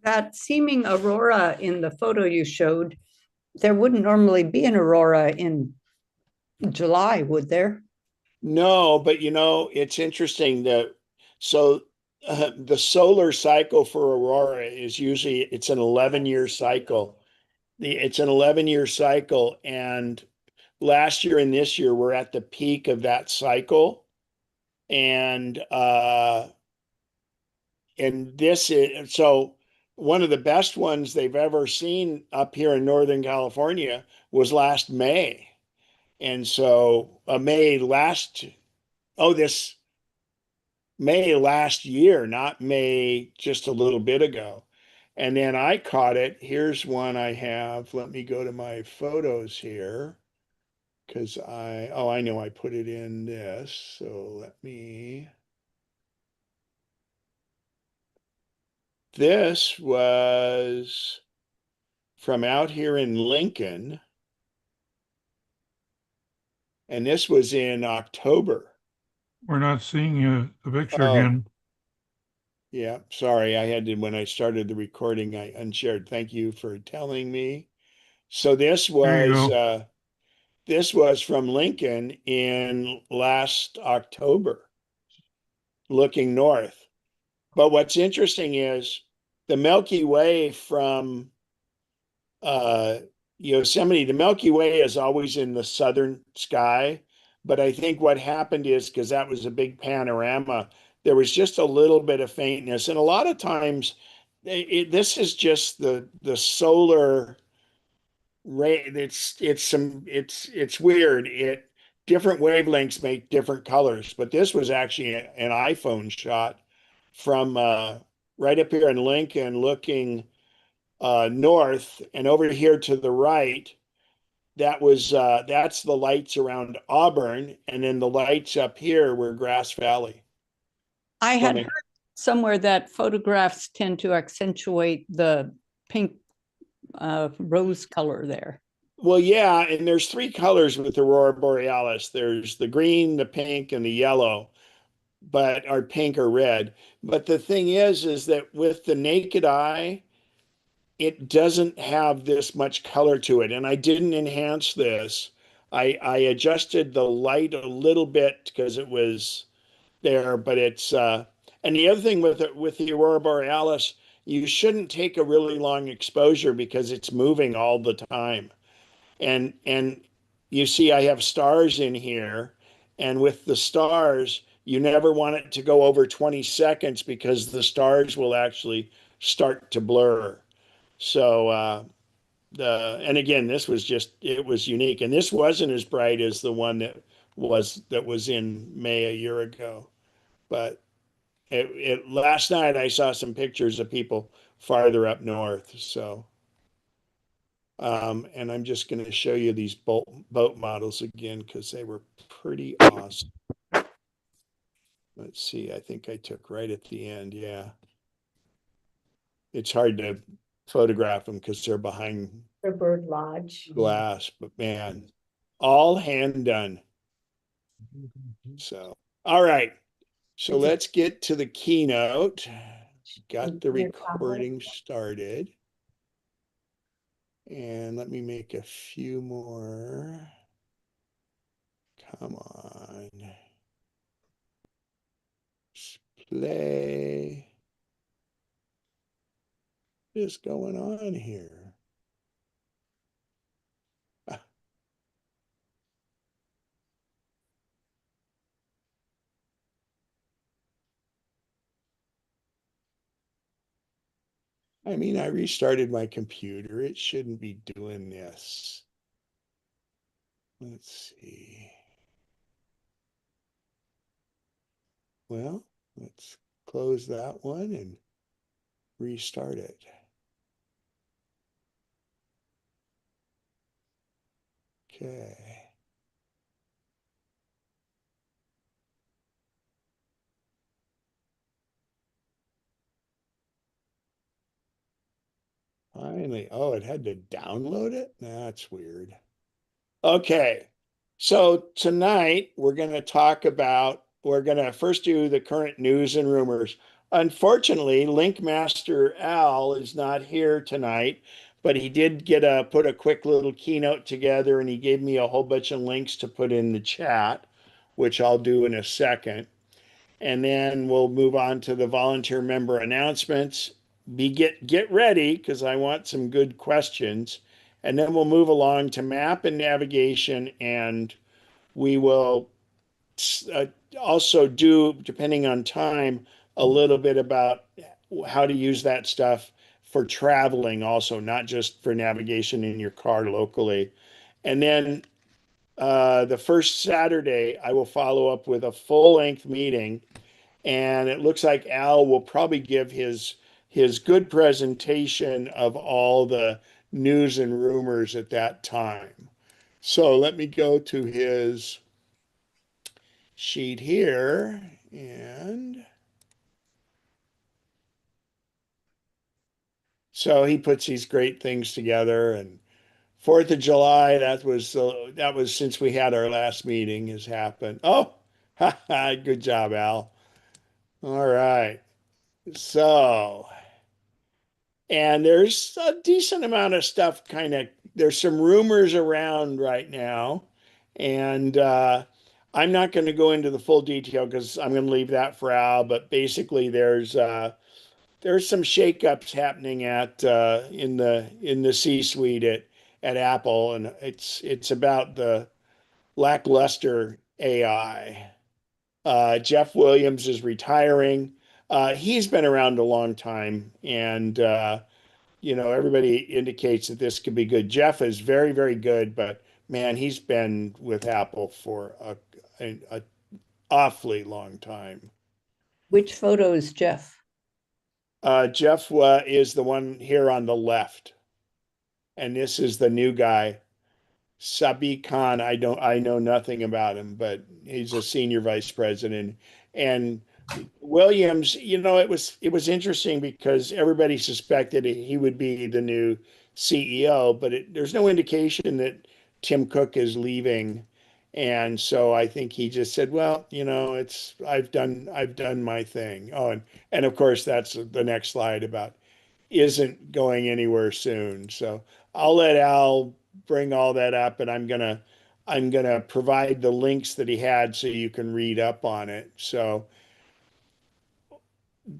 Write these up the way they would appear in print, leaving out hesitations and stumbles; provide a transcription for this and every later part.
That seeming aurora in the photo you showed, there wouldn't normally be an aurora in July, would there? No, but it's interesting that so the solar cycle for aurora is usually it's an 11-year cycle. It's an 11-year cycle, and last year and this year we're at the peak of that cycle. And this is so one of the best ones they've ever seen up here in Northern California was last May. And so this May last year, not May just a little bit ago. And then I caught it. Here's one I have. Let me go to my photos here because I know I put it in this. So this was from out here in Lincoln, and this was in October. We're not seeing the picture Oh, again. yeah. Sorry. I had to, when I started the recording, I unshared. Thank you for telling me. So There you go. this was from Lincoln in last October, looking north. But what's interesting is the Milky Way from uh, Yosemite, the Milky Way is always in the southern sky. But I think what happened is because that was a big panorama, there was just a little bit of faintness. And a lot of times, this is just the solar ray. It's weird. Different wavelengths make different colors. But this was actually an iPhone shot from right up here in Lincoln, looking north, and over here to the right, that's the lights around Auburn, and then the lights up here were Grass Valley. I From had heard somewhere that photographs tend to accentuate the pink rose color there. Well, yeah, and there's three colors with Aurora Borealis. There's the green, the pink, and the yellow, but or pink or red. But the thing is that with the naked eye, it doesn't have this much color to it. And I didn't enhance this. I adjusted the light a little bit because it was there, but and the other thing with the aurora borealis, you shouldn't take a really long exposure because it's moving all the time. And you see I have stars in here, and with the stars, you never want it to go over 20 seconds because the stars will actually start to blur. So and again, this was it was unique, and this wasn't as bright as the one that was in May a year ago. But last night I saw some pictures of people farther up north. So and I'm just going to show you these boat models again because they were pretty awesome. Let's see. I think I took right at the end. Yeah, it's hard to photograph them because they're behind The bird lodge. glass, but man, all hand done. So, all right. So Is it let's get to the keynote. Got the near Tahoe? recording started. And let me make a few more. Come on. Play. What is going on here? I mean, I restarted my computer. It shouldn't be doing this. Let's see. Well, let's close that one and restart it. Okay. Finally. Oh, it had to download it? That's weird. Okay. So tonight we're going to first do the current news and rumors. Unfortunately, Linkmaster Al is not here tonight, but he did put a quick little keynote together, and he gave me a whole bunch of links to put in the chat, which I'll do in a second. And then we'll move on to the volunteer member announcements. Get ready, because I want some good questions. And then we'll move along to map and navigation, and we will uh, also do, depending on time, a little bit about how to use that stuff for traveling also, not just for navigation in your car locally. And then the first Saturday, I will follow up with a full-length meeting, and it looks like Al will probably give his good presentation of all the news and rumors at that time. So let me go to his sheet here, and so he puts these great things together. And Fourth of July, that was since we had our last meeting, has happened. Oh, good job, Al. All right. So, and there's a decent amount of stuff there's some rumors around right now. And I'm not going to go into the full detail because I'm going to leave that for Al. But basically, there's some shakeups happening in the C-suite at Apple, and it's about the lackluster AI. Jeff Williams is retiring. He's been around a long time, and everybody indicates that this could be good. Jeff is very, very good, but man, he's been with Apple for a awfully long time. Which photo is Jeff? Jeff is the one here on the left, and this is the new guy, Sabi Khan. I know nothing about him, but he's a senior vice president. And Williams, it was interesting because everybody suspected he would be the new CEO, but there's no indication that Tim Cook is leaving. And so I think he just said, well, I've done my thing. Oh, and of course that's the next slide about isn't going anywhere soon. So I'll let Al bring all that up, and I'm gonna provide the links that he had so you can read up on it. So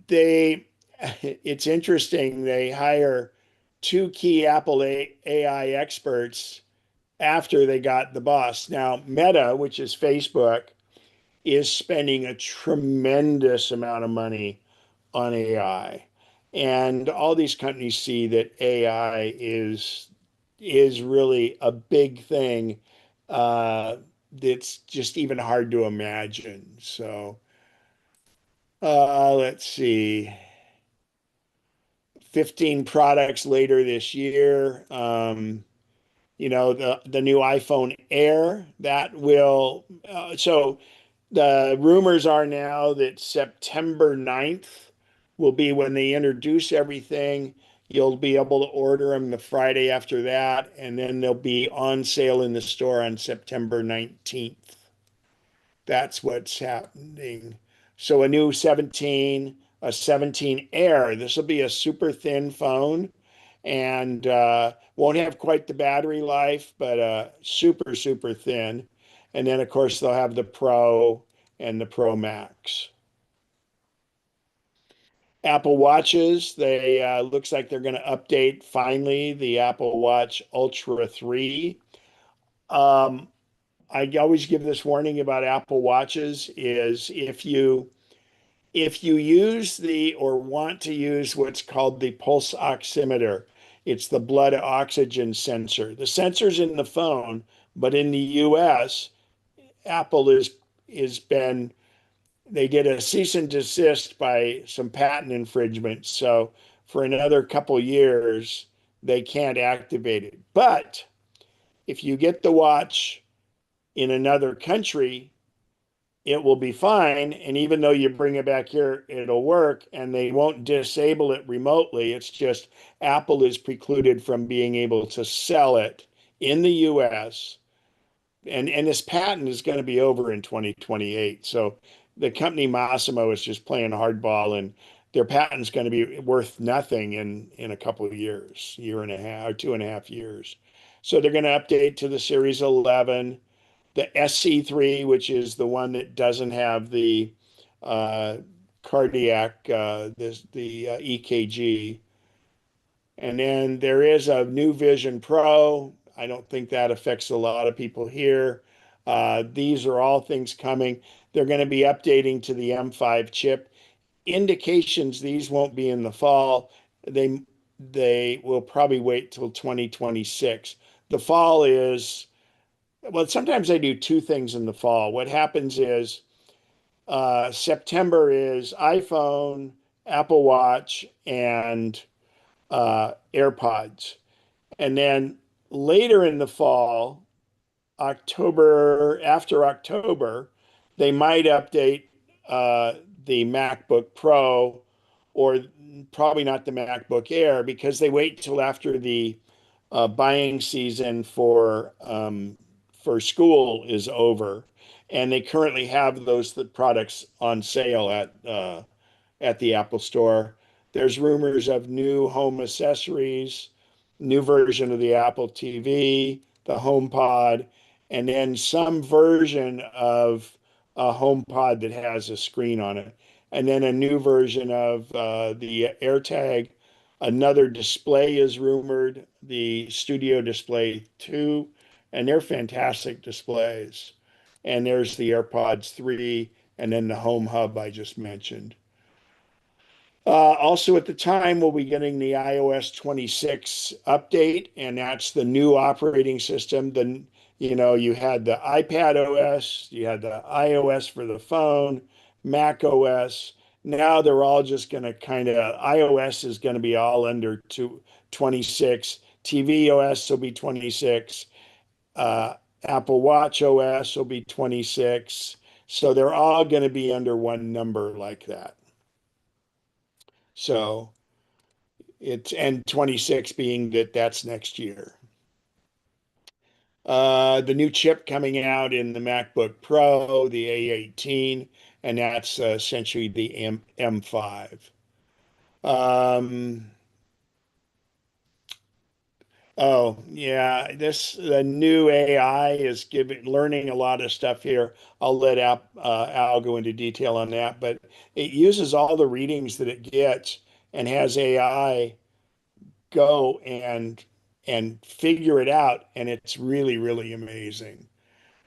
they it's interesting, they hire two key Apple AI experts after they got the boss. Now, Meta, which is Facebook, is spending a tremendous amount of money on AI. And all these companies see that AI is really a big thing that's just even hard to imagine. So let's see. 15 products later this year. The new iPhone Air that will. So the rumors are now that September 9th will be when they introduce everything. You'll be able to order them the Friday after that, and then they'll be on sale in the store on September 19th. That's what's happening. So a new 17, a 17 Air. This will be a super thin phone, and won't have quite the battery life, but super, super thin. And then, of course, they'll have the Pro and the Pro Max. Apple Watches, they looks like they're going to update finally the Apple Watch Ultra 3. I always give this warning about Apple Watches is if you use or want to use what's called the pulse oximeter, it's the blood oxygen sensor. The sensor's in the phone, but in the US, Apple is been they did a cease and desist by some patent infringement. So for another couple years, they can't activate it. But if you get the watch in another country, it will be fine. And even though you bring it back here, it'll work, and they won't disable it remotely. It's just Apple is precluded from being able to sell it in the US. And this patent is going to be over in 2028. So the company Massimo is just playing hardball, and their patent's going to be worth nothing in a couple of years, year and a half or 2.5 years. So they're going to update to the Series 11, the SC3, which is the one that doesn't have the uh, cardiac, the EKG. And then there is a new Vision Pro. I don't think that affects a lot of people here. These are all things coming. They're going to be updating to the M5 chip. Indications these won't be in the fall. They they will probably wait till 2026. The fall is, well, sometimes I do two things in the fall. What happens is September is iPhone, Apple Watch, and AirPods. And then later in the fall, October, after October, they might update the MacBook Pro, or probably not the MacBook Air, because they wait till after the buying season for school is over, and they currently have those products on sale at the Apple Store. There's rumors of new home accessories, new version of the Apple TV, the HomePod, and then some version of a HomePod that has a screen on it, and then a new version of the AirTag. Another display is rumored, the Studio Display 2, and they're fantastic displays. And there's the AirPods 3, and then the Home Hub I just mentioned. Also, at the time, we'll be getting the iOS 26 update, and that's the new operating system. You had the iPad OS, you had the iOS for the phone, Mac OS. Now they're all just going to iOS is going to be all under 26. TV OS will be 26. Apple Watch OS will be 26. So they're all going to be under one number like that. So and 26 being that's next year. The new chip coming out in the MacBook Pro, the A18, and that's essentially the M5. Um, oh yeah, the new AI is learning a lot of stuff here. I'll let Al go into detail on that, but it uses all the readings that it gets and has AI go and figure it out, and it's really, really amazing.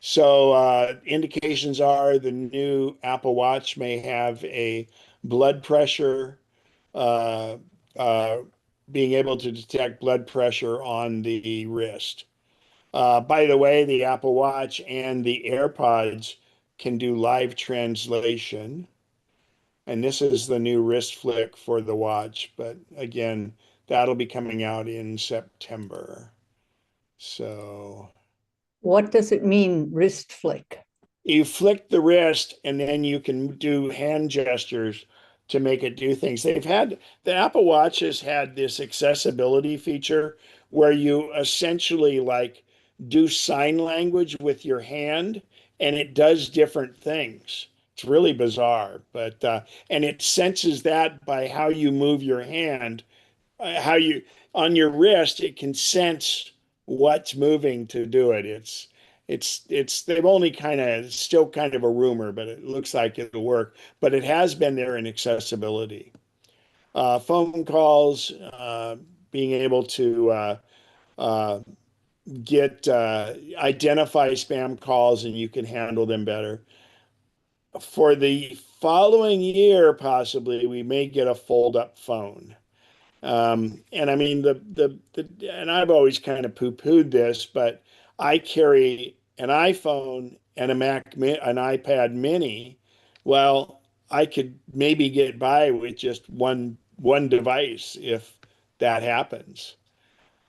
So indications are the new Apple Watch may have a blood pressure, uh, uh, being able to detect blood pressure on the wrist. By the way, the Apple Watch and the AirPods can do live translation. And this is the new wrist flick for the watch. But again, that'll be coming out in September. So What does it mean, wrist flick? you flick the wrist and then you can do hand gestures to make it do things. The Apple Watch has had this accessibility feature where you essentially like do sign language with your hand and it does different things. It's really bizarre, but and it senses that by how you move your hand, how you on your wrist, it can sense what's moving to do it. It's they've only still kind of a rumor, but it looks like it'll work. But it has been there in accessibility. Phone calls, being able to uh, get identify spam calls, and you can handle them better. For the following year, possibly we may get a fold-up phone. And I mean and I've always kind of poo-pooed this, but I carry an iPhone and an iPad mini. Well, I could maybe get by with just one device if that happens.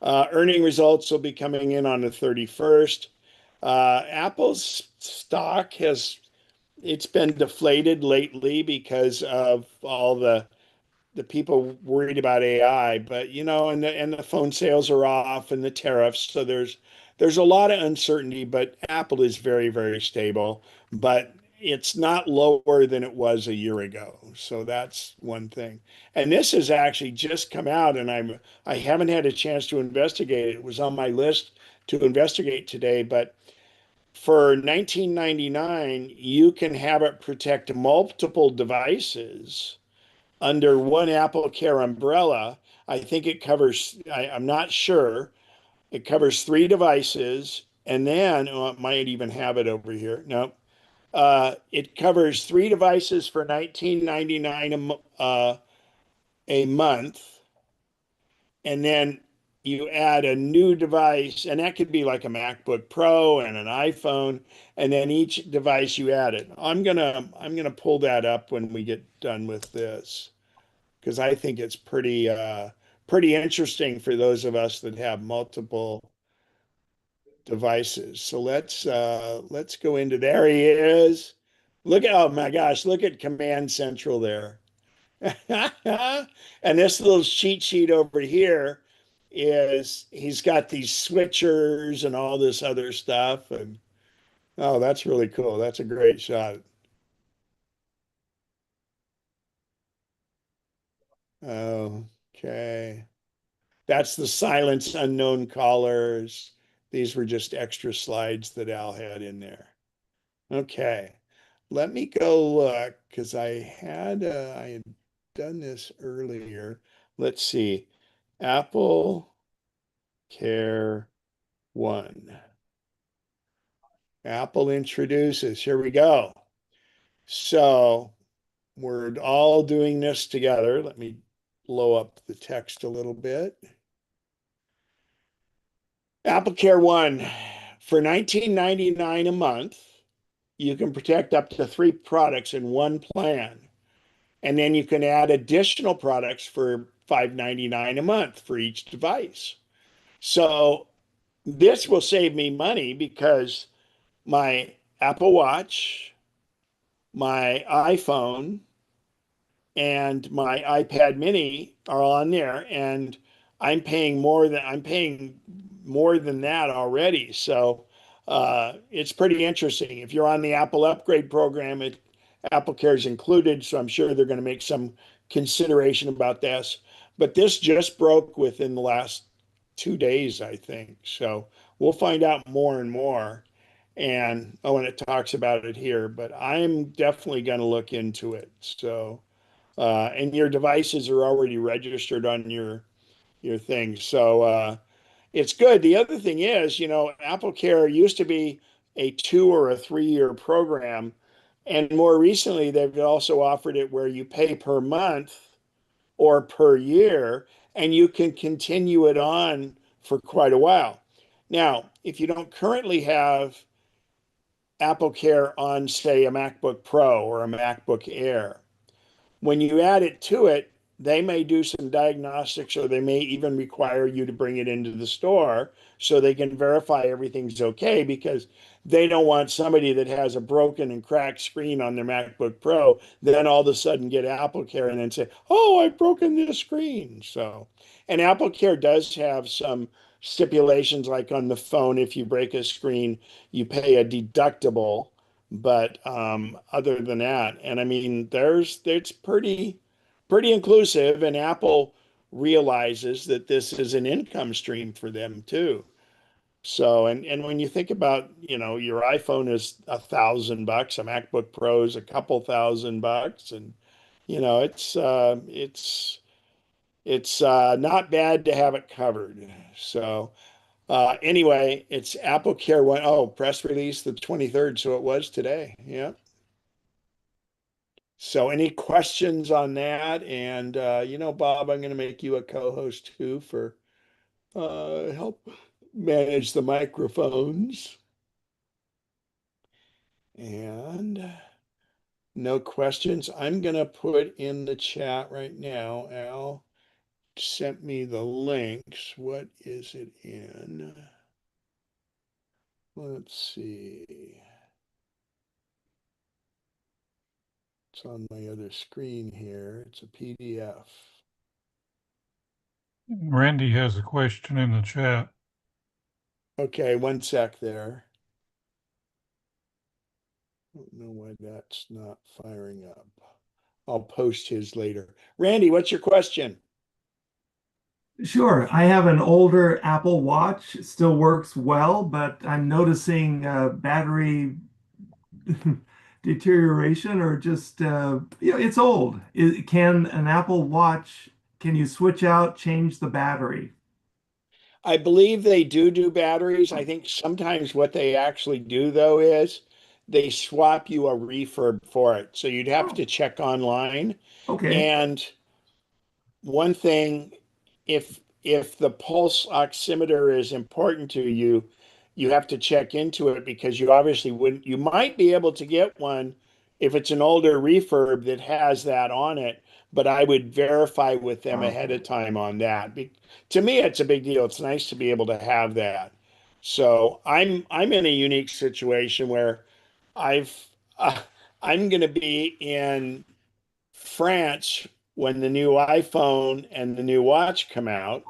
Earning results will be coming in on the 31st. Apple's stock it's been deflated lately because of all the people worried about AI, but and the phone sales are off and the tariffs. So there's a lot of uncertainty, but Apple is very, very stable. But it's not lower than it was a year ago. So that's one thing. And this has actually just come out, and I haven't had a chance to investigate it. It was on my list to investigate today, but for 1999, you can have it protect multiple devices under one Apple Care umbrella. I think it covers, I'm not sure, it covers 3 devices, and then it might even have it over here. No, it covers 3 devices for 19.99 a month, and then you add a new device, and that could be like a MacBook Pro and an iPhone, and then each device you add it. I'm gonna pull that up when we get done with this because I think it's pretty interesting for those of us that have multiple devices. So let's go into there. He is. Look at, oh my gosh, look at Command Central there. And this little cheat sheet over here is he's got these switchers and all this other stuff. And oh, that's really cool. That's a great shot. Okay. That's the silence unknown callers. These were just extra slides that Al had in there. Okay. Let me go look because I had done this earlier. Let's see. Apple Care 1. Apple introduces. Here we go. So we're all doing this together. Let me blow up the text a little bit. Apple Care 1 for $19.99 a month. You can protect up to 3 products in one plan. And then you can add additional products for $5.99 a month for each device. So this will save me money because my Apple Watch, my iPhone, and my iPad mini are on there, and I'm paying more than that already. So it's pretty interesting. If you're on the Apple upgrade program, Apple Care is included, so I'm sure they're going to make some consideration about this. But this just broke within the last 2 days, I think. So we'll find out more and more. And oh, and it talks about it here, but I'm definitely going to look into it. So and your devices are already registered on your thing. So it's good. The other thing is, Apple Care used to be a 2 or a 3 year program, and more recently they've also offered it where you pay per month or per year, and you can continue it on for quite a while. Now, if you don't currently have Apple Care on, say, a MacBook Pro or a MacBook Air, when you add it to it, they may do some diagnostics or they may even require you to bring it into the store so they can verify everything's okay because they don't want somebody that has a broken and cracked screen on their MacBook Pro then all of a sudden get Apple Care and then say, "Oh, I've broken this screen." So, and Apple Care does have some stipulations like on the phone, if you break a screen, you pay a deductible, but other than that, and I mean, it's pretty inclusive, and Apple realizes that this is an income stream for them too. So, and when you think about, your iPhone is $1,000, a MacBook Pro is a couple $1,000, and it's not bad to have it covered. So, anyway, it's Apple Care One. Oh, press release the 23rd, so it was today. Yeah. So any questions on that? And Bob, I'm going to make you a co-host too for help manage the microphones. And no questions. I'm going to put in the chat right now. Al sent me the links. What is it in? Let's see. It's on my other screen here. It's a PDF. Randy has a question in the chat. Okay, one sec there. Don't know why that's not firing up. I'll post his later. Randy, what's your question? Sure. I have an older Apple Watch. It still works well, but I'm noticing battery deterioration or just, it's old. Can an Apple Watch, can you switch out, change the battery? I believe they do batteries. I think sometimes what they actually do though is they swap you a refurb for it. So you'd have Oh, to check online. okay. And one thing, if the pulse oximeter is important to you, you have to check into it because you obviously wouldn't, you might be able to get one if it's an older refurb that has that on it, but I would verify with them ahead Okay. of time on that. To me, it's a big deal. It's nice to be able to have that. So I'm in a unique situation where I've uh, I'm going to be in France when the new iPhone and the new watch come out.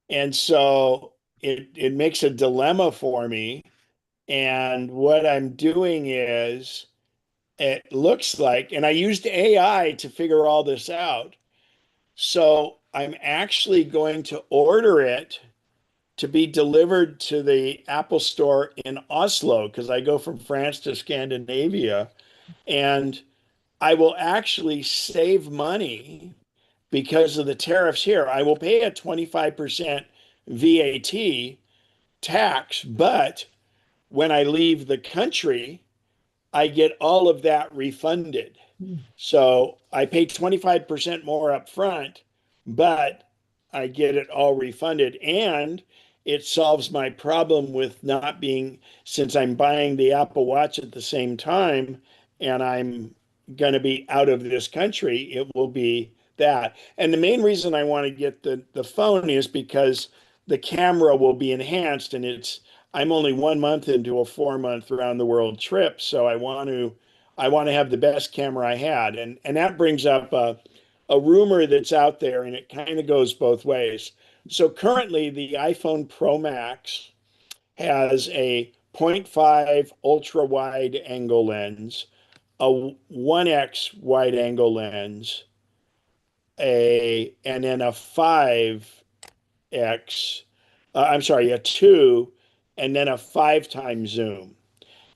And so it makes a dilemma for me. And what I'm doing is it looks like, and I used AI to figure all this out. So I'm actually going to order it to be delivered to the Apple store in Oslo because I go from France to Scandinavia. And I will actually save money because of the tariffs here. I will pay a 25% VAT tax, but when I leave the country, I get all of that refunded. So I pay 25% more up front, but I get it all refunded. And it solves my problem with not being, since I'm buying the Apple Watch at the same time and I'm going to be out of this country, it will be that. And the main reason I want to get the phone is because the camera will be enhanced and I'm only 1 month into a 4 month around the world trip. So I want to have the best camera I had. And that brings up a rumor that's out there, and it kind of goes both ways. So currently, the iPhone Pro Max has a 0.5 ultra wide angle lens, a 1x wide angle lens, and then a 5x, I'm sorry, a 2, and then a 5 times zoom.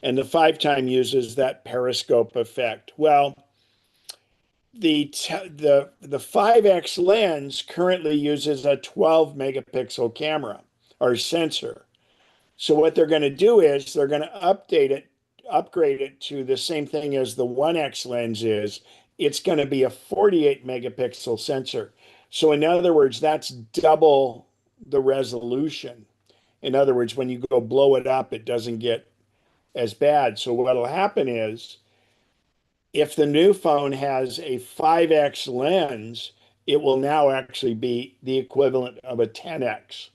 And the 5 time uses that periscope effect. Well, the 5x lens currently uses a 12 megapixel camera or sensor. So what they're going to do is they're going to upgrade it to the same thing as the 1x lens is. It's going to be a 48 megapixel sensor. So in other words, that's double the resolution. In other words, when you go blow it up, it doesn't get as bad. So what'll happen is if the new phone has a 5x lens, it will now actually be the equivalent of a 10x.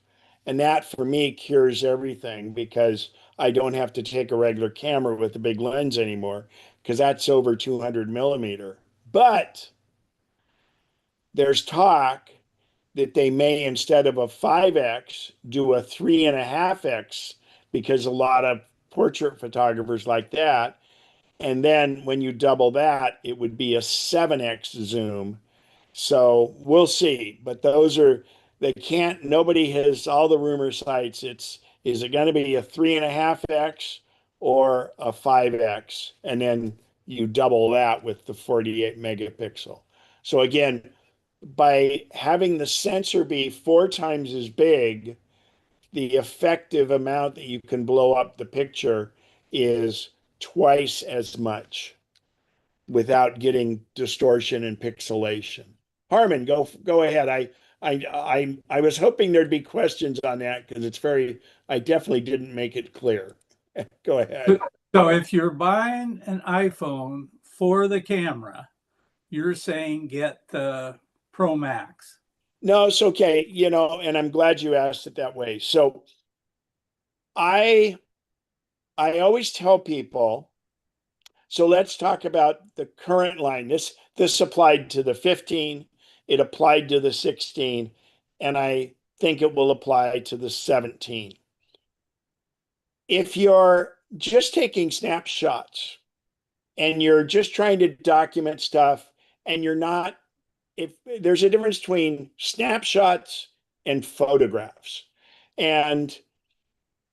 And that for me cures everything because I don't have to take a regular camera with a big lens anymore because that's over 200 millimeter. But there's talk that they may, instead of a 5x, do a 3.5x because a lot of portrait photographers like that. And then when you double that, it would be a 7x zoom. So we'll see. But they can't, nobody has, all the rumor sites, is it going to be a 3.5x or a 5x? And then you double that with the 48 megapixel. So again, by having the sensor be 4 times as big, the effective amount that you can blow up the picture is twice as much without getting distortion and pixelation. Harmon, go ahead. I was hoping there'd be questions on that because I definitely didn't make it clear. Go ahead. So if you're buying an iPhone for the camera, you're saying get the Pro Max. No, it's okay. And I'm glad you asked it that way. So I I always tell people, so let's talk about the current line. This applied to the 15, it applied to the 16, and I think it will apply to the 17. If you're just taking snapshots and you're just trying to document stuff and you're not, if there's a difference between snapshots and photographs. And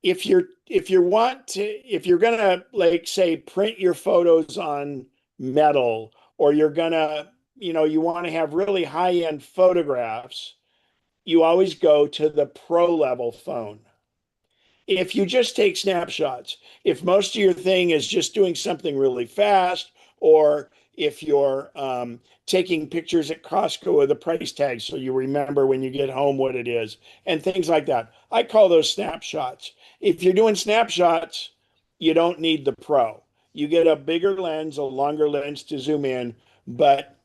if you're gonna, like, say, print your photos on metal, or you're gonna, you want to have really high-end photographs, you always go to the pro level phone. If you just take snapshots, if most of your thing is just doing something really fast, or if you're taking pictures at Costco with a price tag so you remember when you get home what it is, and things like that, I call those snapshots. If you're doing snapshots, you don't need the Pro. You get a bigger lens, a longer lens to zoom in, but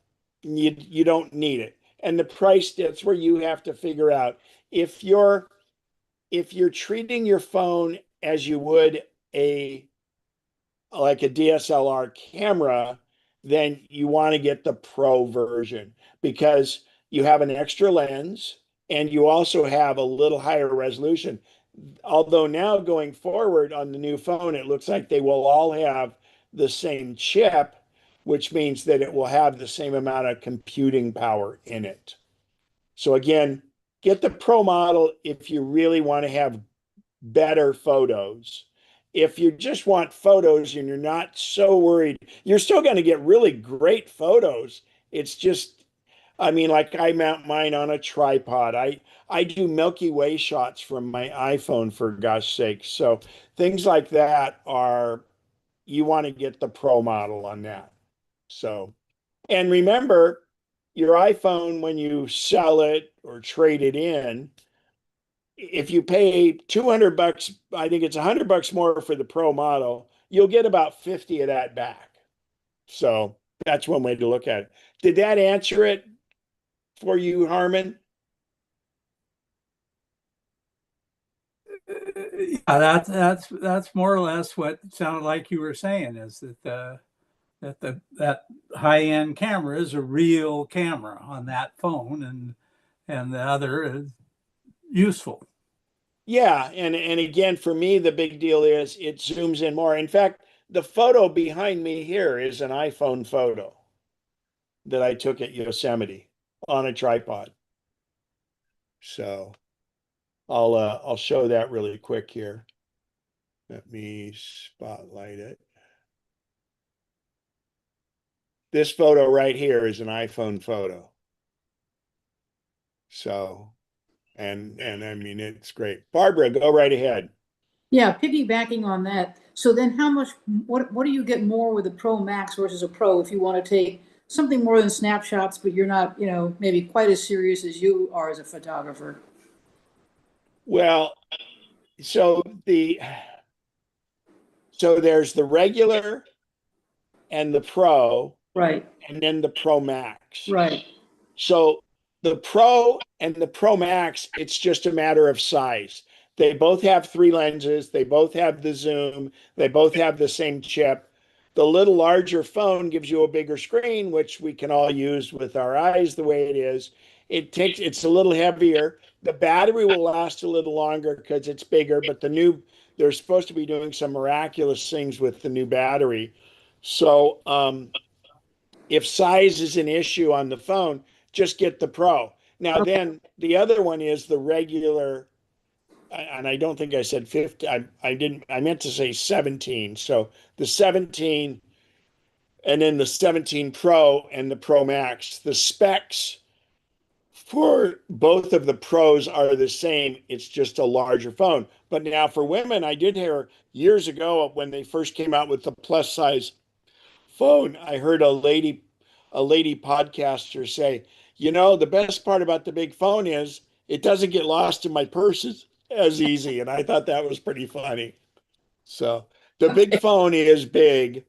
you don't need it. And the price, that's where you have to figure out if you're treating your phone as you would like a DSLR camera, then you want to get the Pro version because you have an extra lens and you also have a little higher resolution. Although now going forward on the new phone, it looks like they will all have the same chip, which means that it will have the same amount of computing power in it. So again, get the Pro model if you really want to have better photos. If you just want photos and you're not so worried, you're still going to get really great photos. It's just, I mean, like, I mount mine on a tripod. I do Milky Way shots from my iPhone, for gosh sake. So things like that are, you want to get the Pro model on that. So, and remember, your iPhone, when you sell it or trade it in, if you pay $200, I think it's $100 more for the Pro model, you'll get about 50 of that back. So that's one way to look at it. Did that answer it for you, Harmon? Yeah, that's more or less what it sounded like you were saying, is that high end camera is a real camera on that phone, and the other is useful. Yeah, and again, for me, the big deal is it zooms in more. In fact, the photo behind me here is an iPhone photo that I took at Yosemite on a tripod. So I'll show that really quick here. Let me spotlight it. This photo right here is an iPhone photo. So, and I mean, it's great. Barbara, go right ahead. Yeah, piggybacking on that. So then what do you get more with a Pro Max versus a Pro if you want to take something more than snapshots, but you're not, maybe quite as serious as you are as a photographer? Well, so there's the regular and the Pro, Right, and then the Pro Max. right. So the Pro and the Pro Max, it's just a matter of size. They both have 3 lenses. They both have the zoom. They both have the same chip. The little larger phone gives you a bigger screen, which we can all use with our eyes the way it is. It's a little heavier. The battery will last a little longer because it's bigger, but they're supposed to be doing some miraculous things with the new battery. So if size is an issue on the phone, just get the Pro. Now, then the other one is the regular, and I don't think I said 50. I meant to say 17. So the 17, and then the 17 Pro and the Pro Max. The specs for both of the Pros are the same. It's just a larger phone. But now for women, I did hear years ago when they first came out with the plus size phone, I heard a lady podcaster say, the best part about the big phone is it doesn't get lost in my purse as easy. And I thought that was pretty funny. So the big phone is big.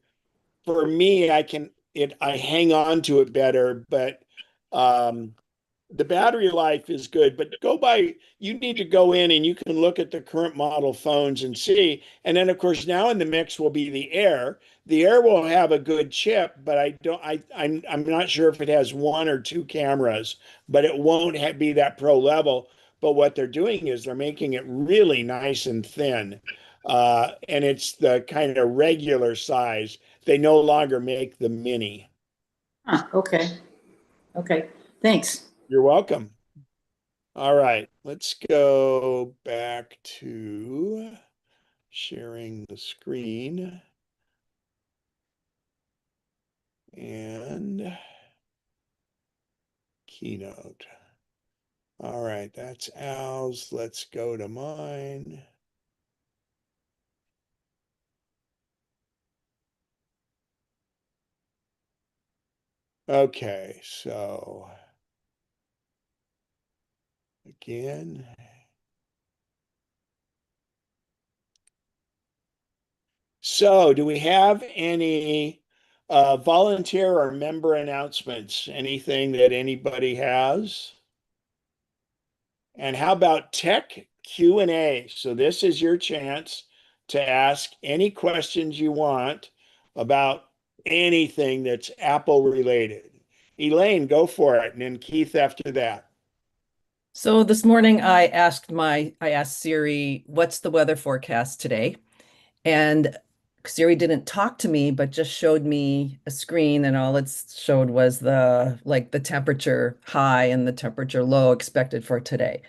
For me, I hang on to it better, but the battery life is good. But you need to go in and you can look at the current model phones and see. And then of course now in the mix will be the Air. The Air will have a good chip, but I'm not sure if it has 1 or 2 cameras, but it won't be that Pro level. But what they're doing is they're making it really nice and thin. And it's the kind of regular size. They no longer make the mini. Huh, okay. Okay, thanks. You're welcome. All right, let's go back to sharing the screen. And Keynote. All right, that's Al's. Let's go to mine. Okay, so again. So do we have any volunteer or member announcements? Anything that anybody has? And how about tech Q&A? So this is your chance to ask any questions you want about anything that's Apple related. Elaine, go for it. And then Keith after that. So this morning I asked Siri, what's the weather forecast today? And Siri didn't talk to me, but just showed me a screen, and all it showed was the temperature high and the temperature low expected for today.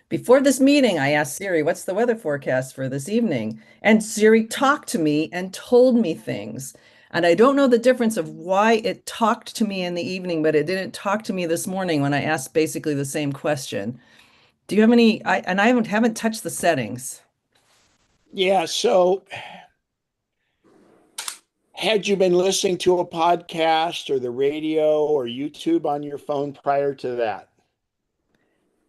Before this meeting, I asked Siri, what's the weather forecast for this evening? And Siri talked to me and told me things. And I don't know the difference of why it talked to me in the evening, but it didn't talk to me this morning when I asked basically the same question. Do you have any, I haven't touched the settings. Yeah, so had you been listening to a podcast or the radio or YouTube on your phone prior to that?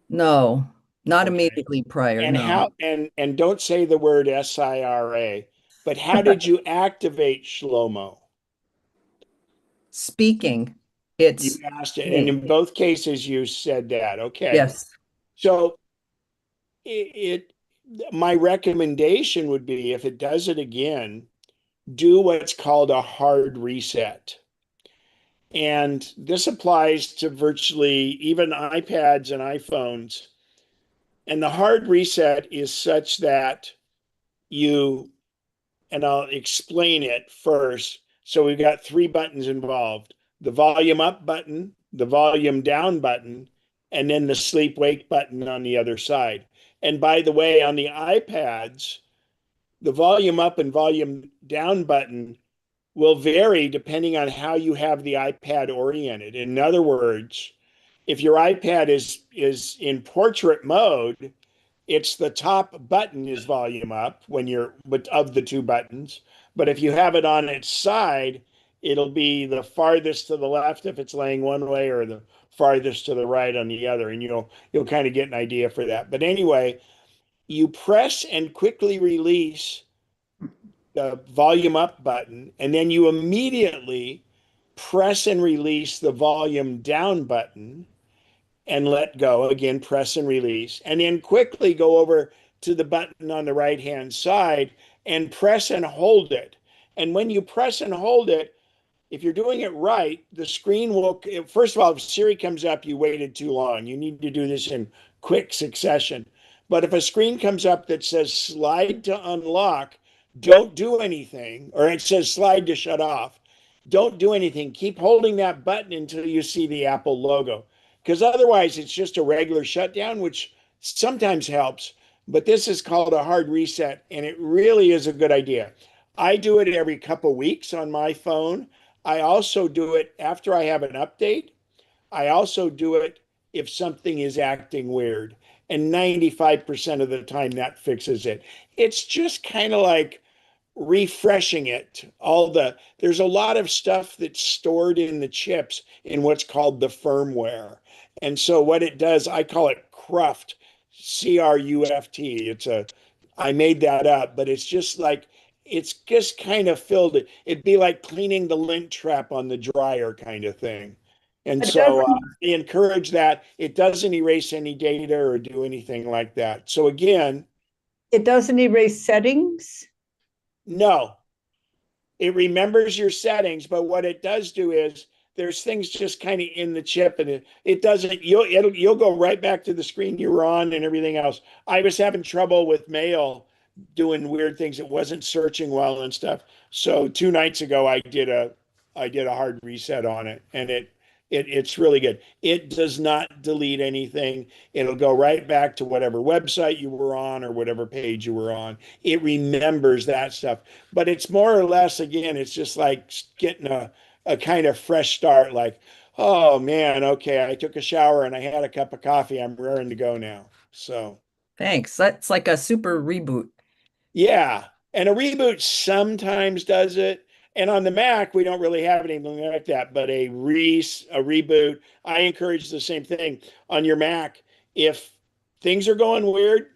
No, not Okay. immediately prior, And no. how and don't say the word SIRA, but how did you activate Shlomo? Speaking, You it's asked it, and me. in both cases you said that. Okay. Yes. So it my recommendation would be if it does it again, do what's called a hard reset. And this applies to virtually even iPads and iPhones. And the hard reset is such that you, and I'll explain it first. So we've got three buttons involved: the volume up button, the volume down button, and then the sleep wake button on the other side. And by the way, on the iPads, the volume up and volume down button will vary depending on how you have the iPad oriented. In other words, if your iPad is in portrait mode, it's the top button is volume up when you're of the two buttons. But if you have it on its side, it'll be the farthest to the left if it's laying one way, or the farthest to the right on the other, and you'll kind of get an idea for that. But anyway, you press and quickly release the volume up button, and then you immediately press and release the volume down button and let go. Again, press and release, and then quickly go over to the button on the right hand side and press and hold it. And when you press and hold it, if you're doing it right, the screen will, first of all, if Siri comes up, you waited too long. You need to do this in quick succession. But if a screen comes up that says slide to unlock, don't do anything, or it says slide to shut off, don't do anything. Keep holding that button until you see the Apple logo, because otherwise it's just a regular shutdown, which sometimes helps. But this is called a hard reset, and it really is a good idea. I do it every couple weeks on my phone. I also do it after I have an update. I also do it if something is acting weird. And 95% of the time that fixes it. It's just kind of like refreshing it. There's a lot of stuff that's stored in the chips in what's called the firmware. And so what it does, I call it cruft, CRUFT. I made that up, but it's just kind of filled it. It'd be like cleaning the lint trap on the dryer kind of thing. And It so doesn't, I encourage that. It doesn't erase any data or do anything like that. So again, it doesn't erase settings. no, it remembers your settings, but what it does do is there's things just kind of in the chip, and it doesn't, you'll go right back to the screen you were on and everything else. I was having trouble with mail doing weird things. It wasn't searching well and stuff. So 2 nights ago, I did a hard reset on it, and it's really good. It does not delete anything. It'll go right back to whatever website you were on or whatever page you were on. It remembers that stuff. But it's more or less, again, it's just like getting a kind of fresh start, like, oh man, okay, I took a shower and I had a cup of coffee. I'm raring to go now. So Thanks. That's like a super reboot. yeah. And a reboot sometimes does it. And on the Mac, we don't really have anything like that, but a reboot, I encourage the same thing on your Mac. If things are going weird,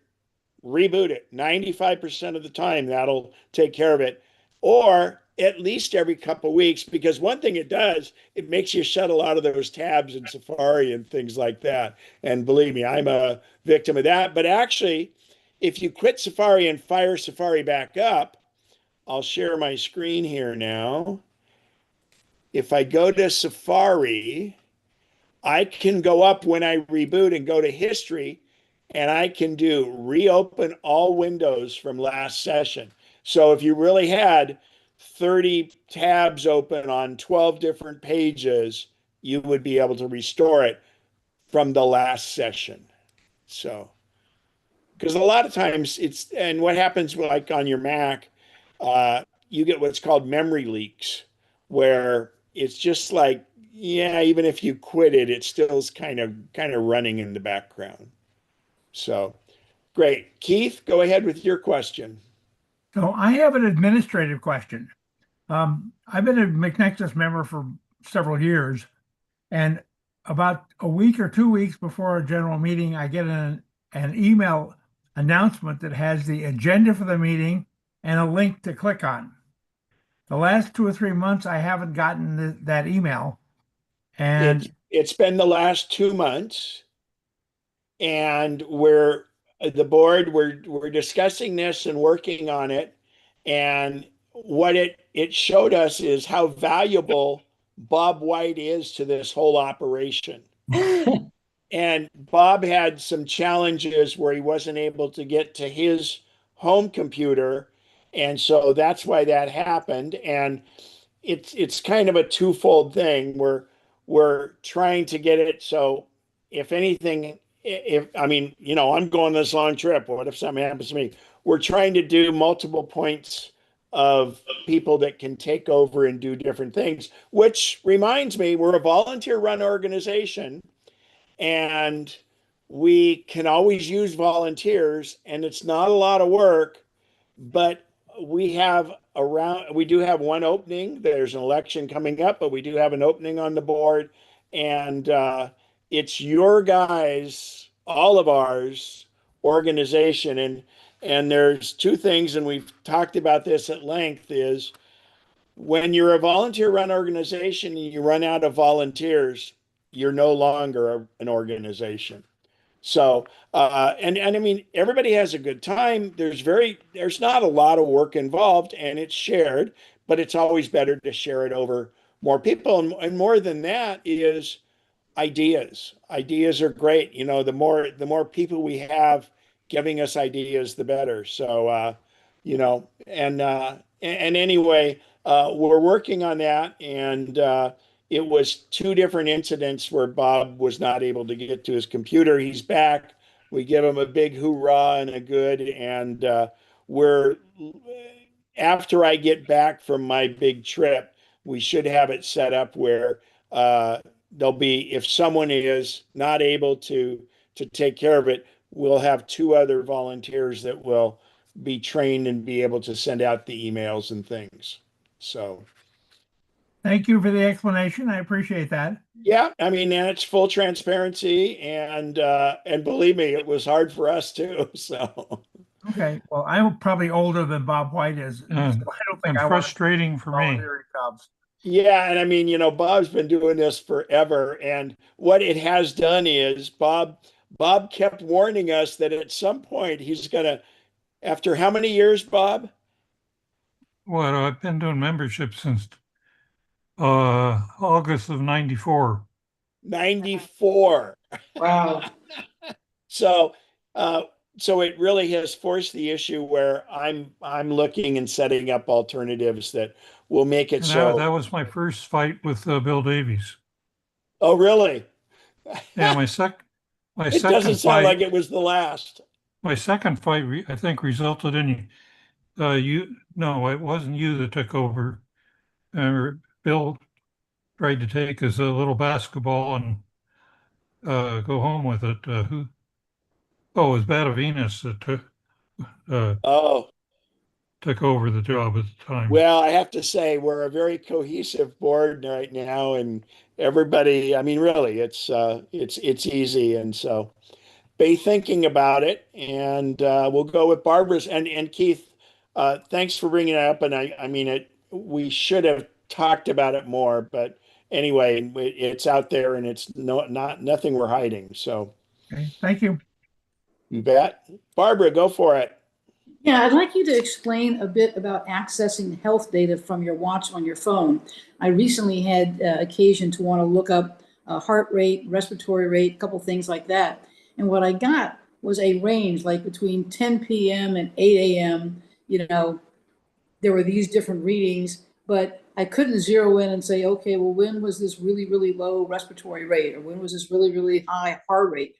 reboot it. 95% of the time, that'll take care of it. Or at least every couple of weeks, because one thing it does, it makes you shut a lot of those tabs in Safari and things like that. And believe me, I'm a victim of that. But actually, if you quit Safari and fire Safari back up, I'll share my screen here now. If I go to Safari, I can go up when I reboot and go to history, and I can do reopen all windows from last session. So if you really had 30 tabs open on 12 different pages, you would be able to restore it from the last session. So, because a lot of times and what happens like on your Mac, you get what's called memory leaks, where it's just like, yeah, even if you quit it, it still's kind of running in the background. So great. Keith, go ahead with your question. So I have an administrative question. I've been a MacNexus member for several years, and about a week or 2 weeks before a general meeting, I get an email announcement that has the agenda for the meeting and a link to click on. The last 2 or 3 months, I haven't gotten that email. And it's been the last 2 months, and the board, we're discussing this and working on it. And what it showed us is how valuable Bob White is to this whole operation. And Bob had some challenges where he wasn't able to get to his home computer. And so that's why that happened. And it's kind of a twofold thing. We're trying to get it so if anything, if I mean, I'm going this long trip. What if something happens to me? We're trying to do multiple points of people that can take over and do different things, which reminds me, we're a volunteer run organization, and we can always use volunteers, and it's not a lot of work, but we do have one opening. There's an election coming up, but we do have an opening on the board, and it's your guys, all of ours, organization. And there's two things, and we've talked about this at length, is when you're a volunteer run organization and you run out of volunteers, you're no longer an organization. So, and I mean, everybody has a good time. There's not a lot of work involved, and it's shared, but it's always better to share it over more people. And more than that is ideas. Ideas are great. The more people we have giving us ideas, the better. So, and anyway, we're working on that, and it was 2 different incidents where Bob was not able to get to his computer. He's back. We give him a big hoorah and a good, and we're after I get back from my big trip, we should have it set up where there'll be, if someone is not able to take care of it, we'll have 2 other volunteers that will be trained and be able to send out the emails and things. So thank you for the explanation. I appreciate that. yeah, I mean, and it's full transparency, and believe me, it was hard for us too. So Okay, well, I'm probably older than Bob White is, so I don't think And I want frustrating for me. volunteering jobs. yeah, and I mean, Bob's been doing this forever, and what it has done is Bob kept warning us that at some point he's gonna, after how many years, Bob? Well, I've been doing membership since August of '94. 94. Wow. So so it really has forced the issue where I'm looking and setting up alternatives that will make it And that so. was my first fight with Bill Davies. Oh, really? Yeah, my It doesn't second sound like fight, it was the last. I think resulted in you. No, it wasn't you that took over. Bill tried to take his little basketball and go home with it. Who? Oh, it was Badavinas that uh, Oh, took over the job at the time. well, I have to say we're a very cohesive board right now, and everybody. I mean, really, it's easy, and so be thinking about it, and we'll go with Barbara's and Keith. Thanks for bringing it up, and I mean it. We should have talked about it more, but anyway, it's out there, and it's not nothing we're hiding. So Okay, thank you. you bet, Barbara, go for it. Yeah, I'd like you to explain a bit about accessing health data from your watch on your phone. I recently had occasion to want to look up heart rate, respiratory rate, a couple things like that. And what I got was a range like between 10 p.m. and 8 a.m. You know, there were these different readings, but I couldn't zero in and say, okay, well, when was this really, really low respiratory rate, or when was this really, really high heart rate?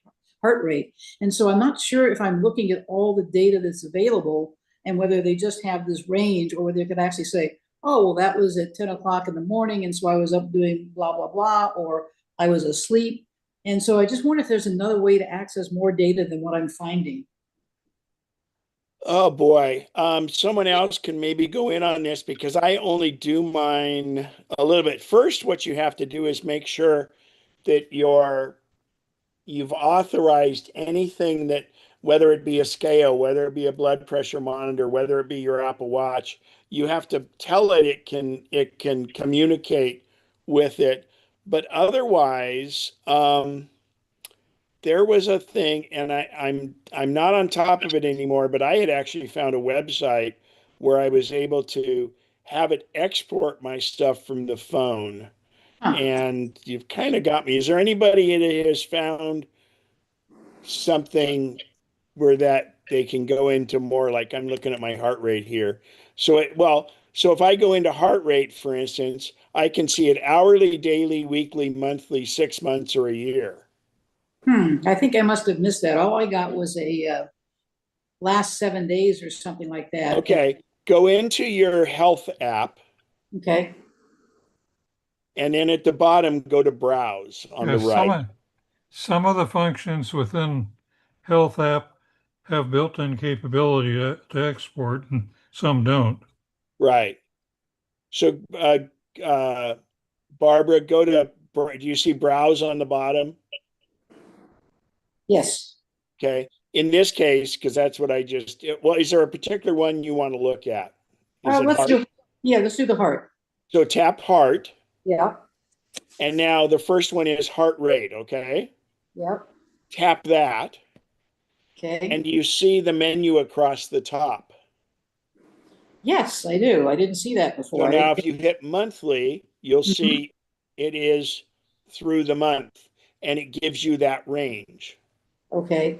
And so I'm not sure if I'm looking at all the data that's available and whether they just have this range, or whether they could actually say, oh, well, that was at 10 o'clock in the morning, and so I was up doing blah, blah, blah, or I was asleep. And so I just wonder if there's another way to access more data than what I'm finding. Oh boy. Someone else can maybe go in on this because I only do mine a little bit. First, what you have to do is make sure that you've authorized anything that, whether it be a scale, whether it be a blood pressure monitor, whether it be your Apple Watch, you have to tell it it can communicate with it. But otherwise, there was a thing, and I'm not on top of it anymore, but I had actually found a website where I was able to have it export my stuff from the phone. Huh. And you've kind of got me. Is there anybody that has found something where that they can go into more, like I'm looking at my heart rate here. So if I go into heart rate, for instance, I can see it hourly, daily, weekly, monthly, 6 months, or a year. I think I must have missed that. All I got was a last 7 days or something like that. Okay, go into your health app, Okay. and then at the bottom, go to browse on Yeah, the right. some of the functions within Health app have built-in capability to export, and some don't. Right. So, Barbara, do you see browse on the bottom? Yes. Okay. In this case, because that's what well, is there a particular one you want to look at? Is it heart? Let's do the heart. So tap heart, Yeah. and now the first one is heart rate. Okay. Yep. Tap that, Okay. and you see the menu across the top. Yes, I do. I didn't see that So before. now if you hit monthly, you'll Mhm. see it is through the month, and it gives you that range. Okay.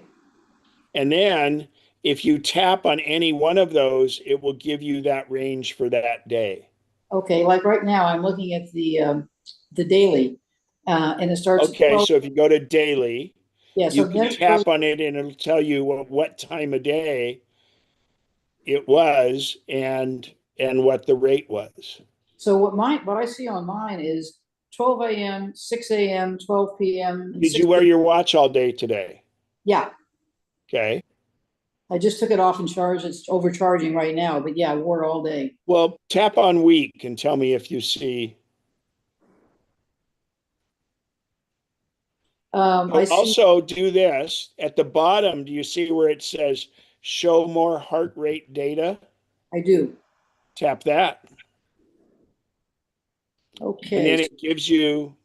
And then if you tap on any one of those, it will give you that range for that day. Okay. Like right now, I'm looking at the daily, and it starts at Okay, 12. so if you go to daily, Yeah. So you can then it goes. tap on it and it'll tell you what time of day it was and what the rate was. So what I see on mine is 12 a.m., 6 a.m., 12 p.m. and Did 6 you wear p.m. your watch all day today? Yeah. Okay. I just took it off and charged. It's overcharging right now, but yeah, I wore it all day. Well, tap on week and tell me if you see. I see. Also do this at the bottom. Do you see where it says show more heart rate data? I do. Tap that. Okay. And then it gives you,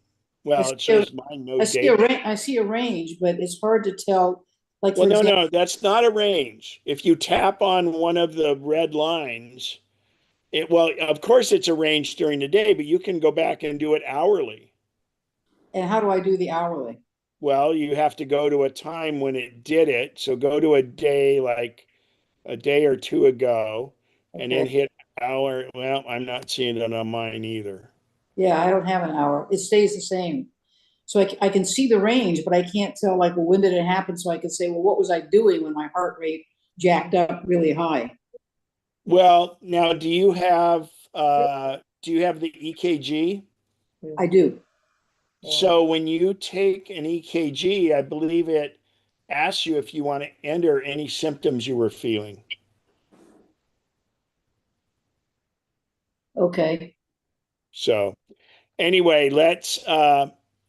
well, it says mine no data. I see a range, but it's hard to tell. Like, Well, for example, no, that's not a range. If you tap on one of the red lines, well, of course it's a range during the day, but you can go back and do it hourly. and how do I do the hourly? Well, you have to go to a time when it did it. So go to a day, like a day or two ago, and then Okay. hit hour. Well, I'm not seeing it on mine either. Yeah, I don't have an hour. It stays the same. So I can see the range, but I can't tell like, well, when did it happen? So I can say, well, what was I doing when my heart rate jacked up really high? Well, now do you have the EKG? I do. So when you take an EKG, I believe it asks you if you want to enter any symptoms you were feeling. Okay. So anyway,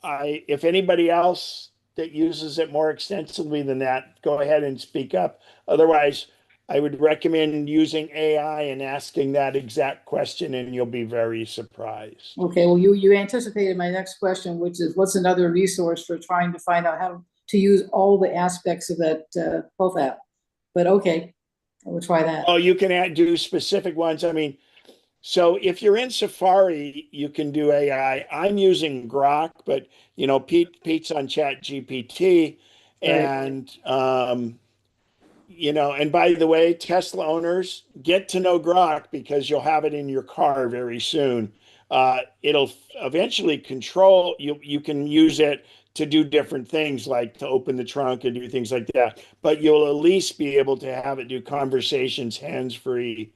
if anybody else that uses it more extensively than that, go ahead and speak up. Otherwise, I would recommend using AI and asking that exact question, and you'll be very surprised. Okay. Well, you anticipated my next question, which is what's another resource for trying to find out how to use all the aspects of that health app? But okay, we'll try that. Oh, you can do specific ones. I mean, so if you're in Safari, you can do AI. I'm using Grok, but Pete's on Chat GPT, Right. and and by the way, Tesla owners, get to know Grok because you'll have it in your car very soon. It'll eventually control you. You can use it to do different things, like to open the trunk and do things like that. But you'll at least be able to have it do conversations hands-free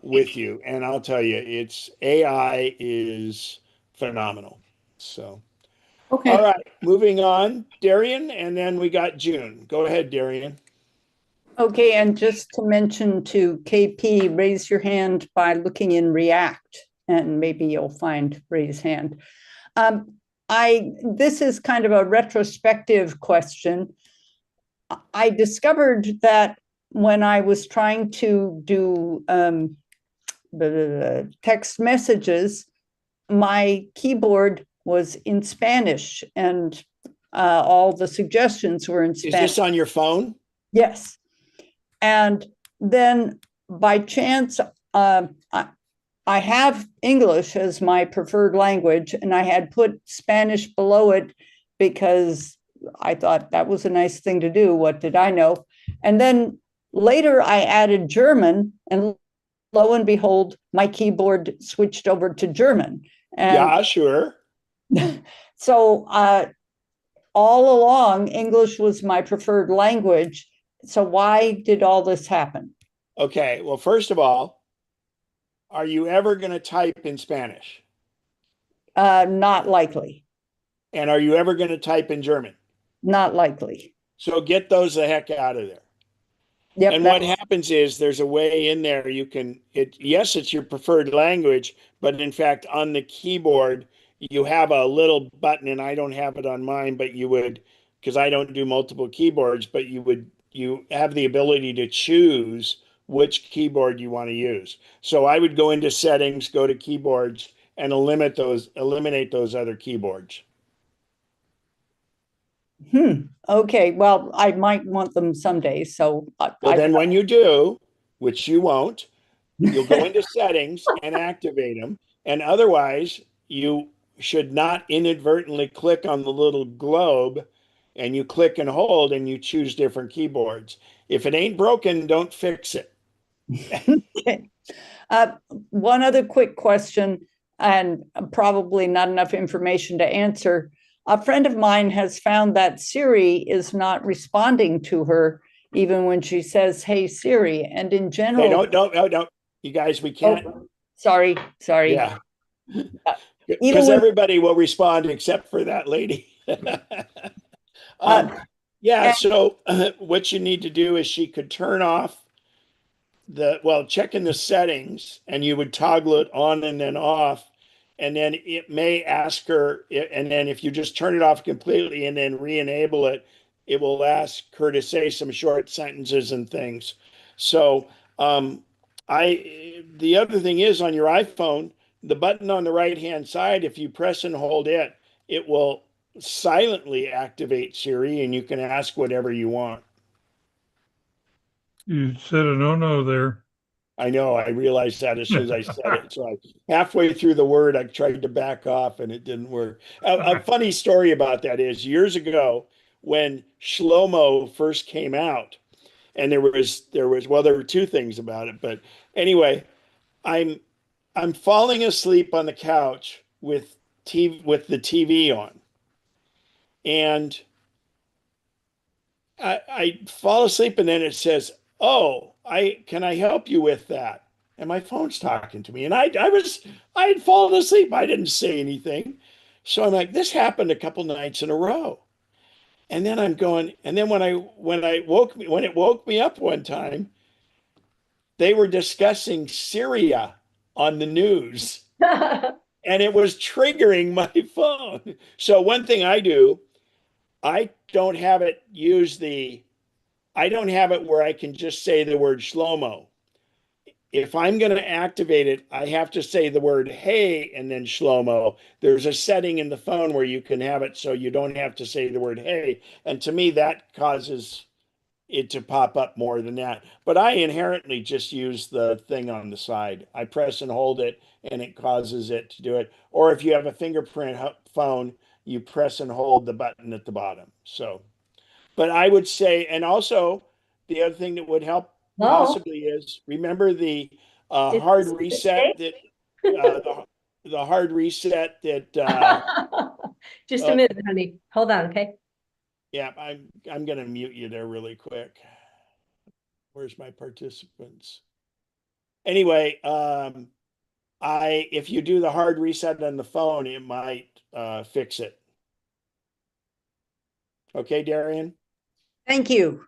with you. And I'll tell you, it's AI is phenomenal. So, all Okay. right, moving on, Darian, and then we got June. Go ahead, Darian. Okay, and just to mention to KP, raise your hand by looking in React, and maybe you'll find raise hand. This is kind of a retrospective question. I discovered that when I was trying to do the text messages, my keyboard was in Spanish, and all the suggestions were in Is Spanish. this on your phone? Yes. And then by chance, I have English as my preferred language, and I had put Spanish below it because I thought that was a nice thing to do. What did I know? And then later I added German, and lo and behold, my keyboard switched over to German. And yeah, sure. so all along, English was my preferred language. So why did all this happen? Okay, well, first of all, are you ever going to type in Spanish? Not likely. And are you ever going to type in German? Not likely. So get those the heck out of there. Yep. And what happens is there's a way in there yes, it's your preferred language, but in fact, on the keyboard, you have a little button, and I don't have it on mine, but you would, because I don't do multiple keyboards, but you have the ability to choose which keyboard you want to use. So I would go into settings, go to keyboards, and eliminate those other keyboards. Okay. Well, I might want them someday. So Well, then when you do, which you won't, you'll go into settings and activate them. And otherwise, you should not inadvertently click on the little globe, and you click and hold and you choose different keyboards. If it ain't broken, don't fix it. Okay. One other quick question, and probably not enough information to answer. A friend of mine has found that Siri is not responding to her even when she says, "Hey Siri," and in general. Hey, don't. You guys, we can't. Oh, sorry. Yeah. Even Because when, everybody will respond except for that lady. Yeah, so what you need to do is she could turn off check in the settings, and you would toggle it on and then off. And then it may ask her, and then if you just turn it off completely and then re-enable it, it will ask her to say some short sentences and things. So the other thing is, on your iPhone, the button on the right-hand side, if you press and hold it, it will silently activate Siri, and you can ask whatever you want. You said a no-no there. I know, I realized that as soon as I said it. So I halfway through the word, I tried to back off and it didn't work. A funny story about that is years ago when Shlomo first came out, and there were two things about it, but anyway, I'm I'm falling asleep on the couch with the TV on, and I fall asleep, and then it says, "Oh, I can I help you with that?" And my phone's talking to me, and I had fallen asleep. I didn't say anything, so I'm like, this happened a couple nights in a row, and then I'm going, and then when it woke me up one time, they were discussing Syria on the news, and it was triggering my phone. So one thing I do, I don't have it use the I don't have it where I can just say the word Shlomo. If I'm going to activate it, I have to say the word hey and then Shlomo. There's a setting in the phone where you can have it so you don't have to say the word hey. And to me, that causes it to pop up more than that. But I inherently just use the thing on the side. I press and hold it and it causes it to do it. Or if you have a fingerprint phone, you press and hold the button at the bottom. So but I would say, and also the other thing that would help No, possibly is remember the It's hard the reset that the hard reset that just a uh, minute, honey. Hold on, okay? yeah, I'm gonna mute you there really quick. Where's my participants? Anyway, I if you do the hard reset on the phone, it might fix it. Okay, Darian? Thank you.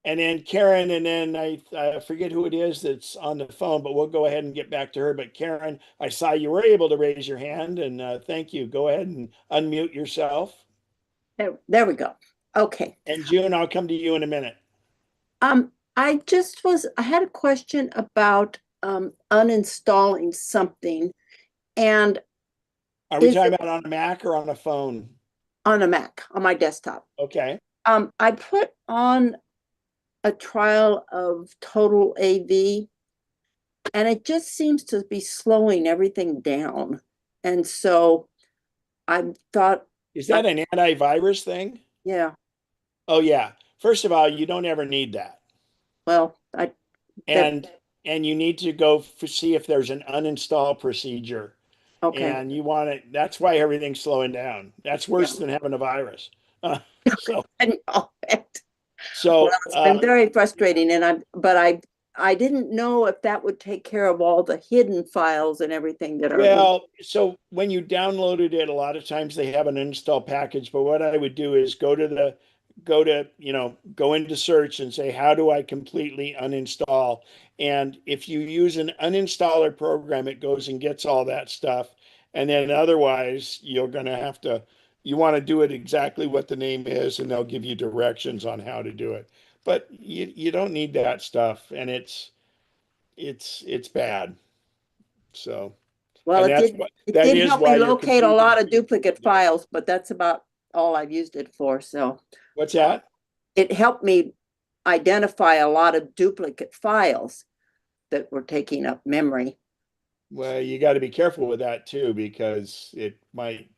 And then Karen, and then I forget who it is that's on the phone, but we'll go ahead and get back to her. But Karen, I saw you were able to raise your hand, and thank you. Go ahead and unmute yourself. There we go. Okay. And June, I'll come to you in a minute. I had a question about uninstalling something, and Are we is talking it about on a Mac or on a phone? on a Mac, on my desktop. Okay. I put on a trial of Total AV, and it just seems to be slowing everything down. And so I thought, Is that an antivirus thing? yeah, Oh yeah. First of all, you don't ever need that. well, And and you need to go see if there's an uninstall procedure. okay. And you want it. That's why everything's slowing down. That's worse than having a virus. So I know it. so Well, it's been very frustrating, and I didn't know if that would take care of all the hidden files and everything that are. well, so when you downloaded it, a lot of times they have an install package. But what I would do is go into search and say, how do I completely uninstall? And if you use an uninstaller program, it goes and gets all that stuff. And then otherwise, you want to do it exactly what the name is, and they'll give you directions on how to do it. But you don't need that stuff, and it's bad. So, Well, and it that's did, what it that did is help why me your locate a computer. lot of duplicate files, but that's about all I've used it for. So What's that? it helped me identify a lot of duplicate files that were taking up memory. Well, you got to be careful with that too, because it might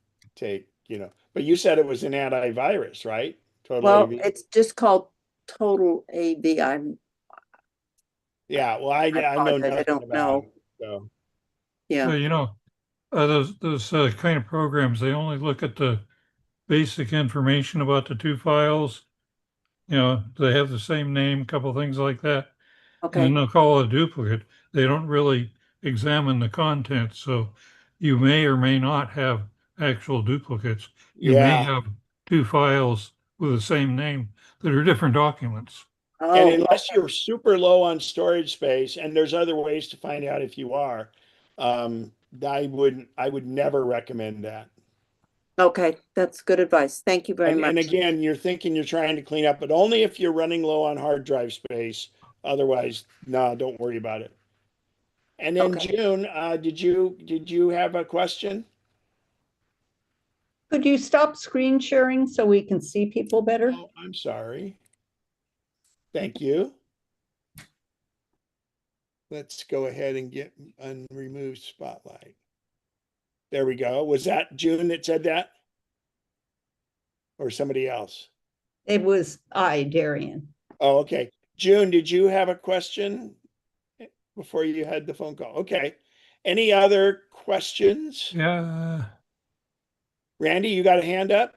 but you said it was an antivirus, right? Total Well, AV. it's just called Total AV. Yeah. Well, I I know apologize. I nothing don't about know. it. So Yeah. You know, those kind of programs, they only look at the basic information about the two files. You know, they have the same name, couple things like that, and then Okay. they'll call it a duplicate. They don't really examine the content, so you may or may not have actual duplicates. You may yeah. have two files with the same name that are different documents. And Oh, unless you're super low on storage space, and there's other ways to find out if you are, I would never recommend that. okay. That's good advice. Thank you very And much. again, you're thinking you're trying to clean up, but only if you're running low on hard drive space. Otherwise, no, don't worry about it. And then Okay. June, did you have a question? Could you stop screen sharing so we can see people better? Oh, I'm sorry. Thank you. Let's go ahead and get remove spotlight. There we go. Was that June that said that? Or somebody else? It was I, Darian. Oh, okay. June, did you have a question before you had the phone call? Okay. Any other questions? Yeah, Randy, you got a hand up?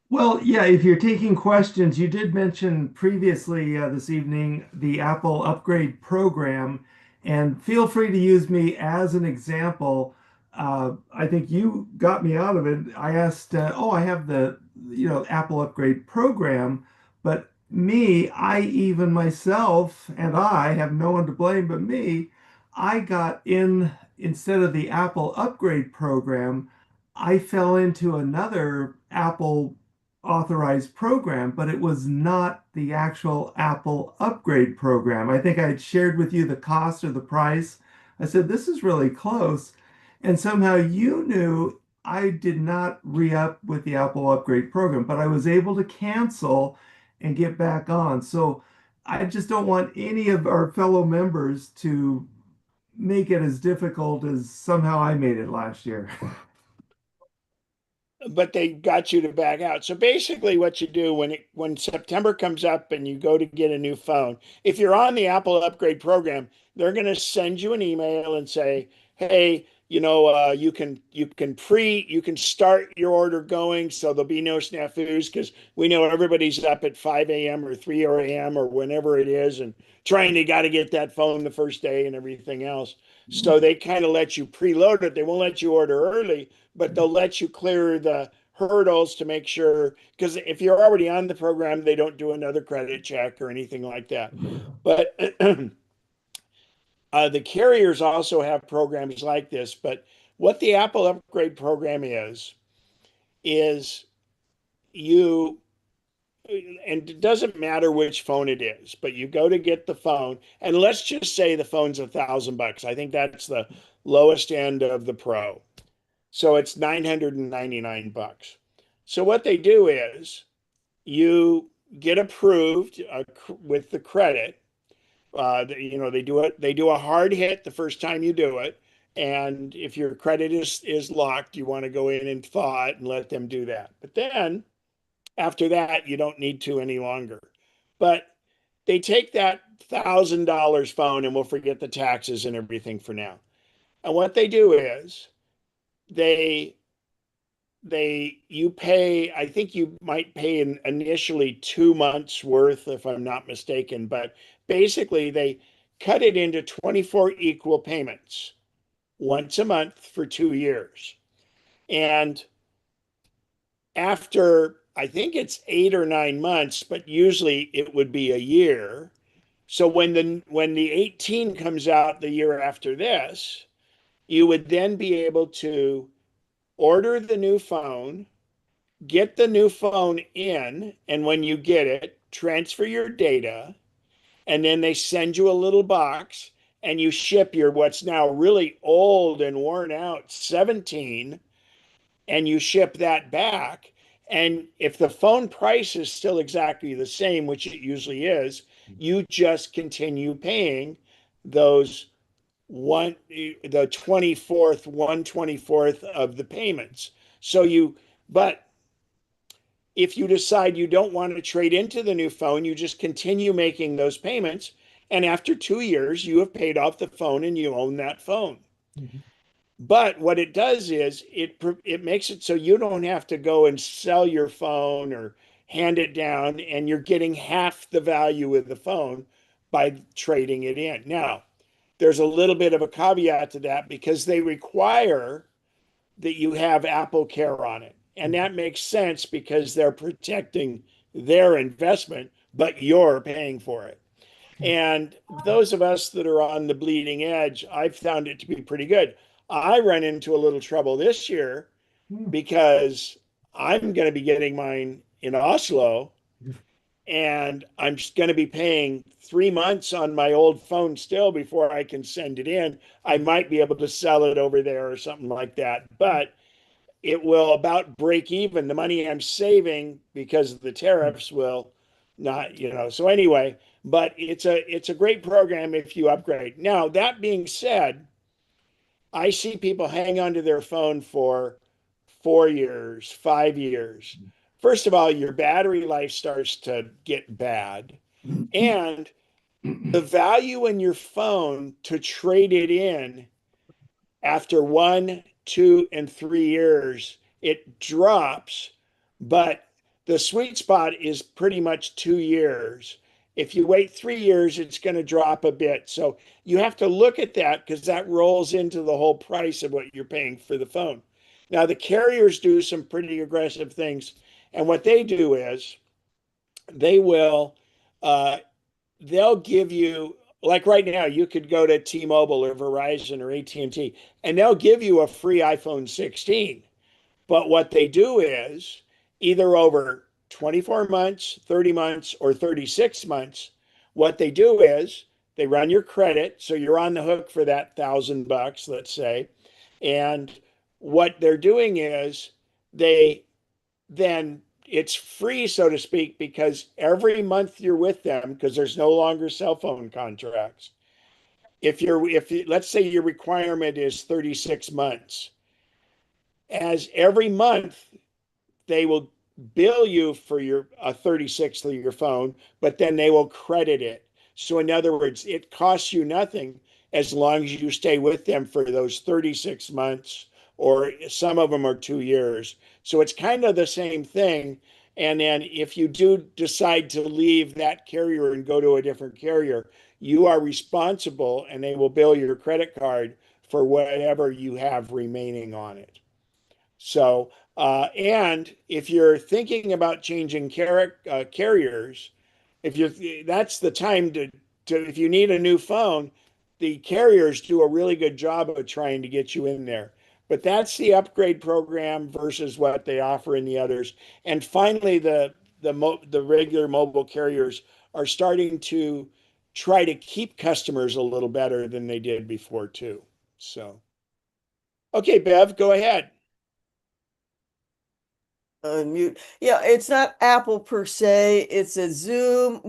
Well, yeah, if you're taking questions, you did mention previously this evening the Apple upgrade program, and feel free to use me as an example. I think you got me out of it. I asked, oh, I have the, Apple upgrade program, but me, I even myself, and I have no one to blame but me, I got in instead of the Apple upgrade program. I fell into another Apple authorized program, but it was not the actual Apple upgrade program. I think I had shared with you the cost or the price. I said, this is really close. And somehow you knew I did not re-up with the Apple upgrade program, but I was able to cancel and get back on. So I just don't want any of our fellow members to make it as difficult as somehow I made it last year. But they got you to back out. So basically what you do when September comes up and you go to get a new phone, if you're on the Apple upgrade program, they're going to send you an email and say, hey, you can start your order going, so there'll be no snafus, because we know everybody's up at 5 a.m. or 3 a.m. or whenever it is and trying to got to get that phone the first day and everything else. So they kind of let you preload it. They won't let you order early, but they'll let you clear the hurdles to make sure, because if you're already on the program, they don't do another credit check or anything like that. But the carriers also have programs like this. But what the Apple upgrade program is you, and it doesn't matter which phone it is, but you go to get the phone, and let's just say the phone's $1,000. I think that's the lowest end of the Pro. So it's 999 bucks. So what they do is you get approved with the credit. They do a hard hit the first time you do it. And if your credit is locked, you want to go in and thaw it and let them do that. But then after that, you don't need to any longer. But they take that $1,000 phone, and we'll forget the taxes and everything for now. And what they do is they you pay, I think you might pay initially 2 months worth, if I'm not mistaken, but basically they cut it into 24 equal payments once a month for 2 years. And after, I think it's 8 or 9 months, but usually it would be a year. So when the 18 comes out the year after this, you would then be able to order the new phone, get the new phone in, and when you get it, transfer your data, and then they send you a little box, and you ship your what's now really old and worn out 17, and you ship that back. And if the phone price is still exactly the same, which it usually is, you just continue paying those the 24th, 1/24th of the payments. But if you decide you don't want to trade into the new phone, you just continue making those payments. And after 2 years, you have paid off the phone and you own that phone. Mm-hmm. But what it does is it makes it so you don't have to go and sell your phone or hand it down, and you're getting half the value of the phone by trading it in. Now, there's a little bit of a caveat to that, because they require that you have Apple Care on it. And that makes sense because they're protecting their investment, but you're paying for it. And those of us that are on the bleeding edge, I've found it to be pretty good. I run into a little trouble this year because I'm going to be getting mine in Oslo, and I'm just going to be paying 3 months on my old phone still before I can send it in. I might be able to sell it over there or something like that, but it will about break even. The money I'm saving because of the tariffs will not, So anyway, but it's a great program if you upgrade. Now, that being said, I see people hang onto their phone for 4 years, 5 years. First of all, your battery life starts to get bad. And the value in your phone to trade it in after 1, 2, and 3 years, it drops, but the sweet spot is pretty much 2 years. If you wait 3 years, it's going to drop a bit. So you have to look at that because that rolls into the whole price of what you're paying for the phone. Now, the carriers do some pretty aggressive things. And what they do is they will, they'll give you, like right now, you could go to T-Mobile or Verizon or AT&T, and they'll give you a free iPhone 16. But what they do is either over 24 months, 30 months, or 36 months, what they do is they run your credit. So you're on the hook for that $1,000, let's say. And what they're doing is they then it's free, so to speak, because every month you're with them, because there's no longer cell phone contracts. If let's say your requirement is 36 months, as every month they will bill you for your 36th of your phone, but then they will credit it. So in other words, it costs you nothing as long as you stay with them for those 36 months, or some of them are 2 years. So it's kind of the same thing. And then if you do decide to leave that carrier and go to a different carrier, you are responsible and they will bill your credit card for whatever you have remaining on it. So, and if you're thinking about changing carriers, that's the time to if you need a new phone, the carriers do a really good job of trying to get you in there. But that's the upgrade program versus what they offer in the others. And finally, the regular mobile carriers are starting to try to keep customers a little better than they did before too. So, okay, Bev, go ahead. Unmute. Yeah, it's not Apple per se. It's a Zoom.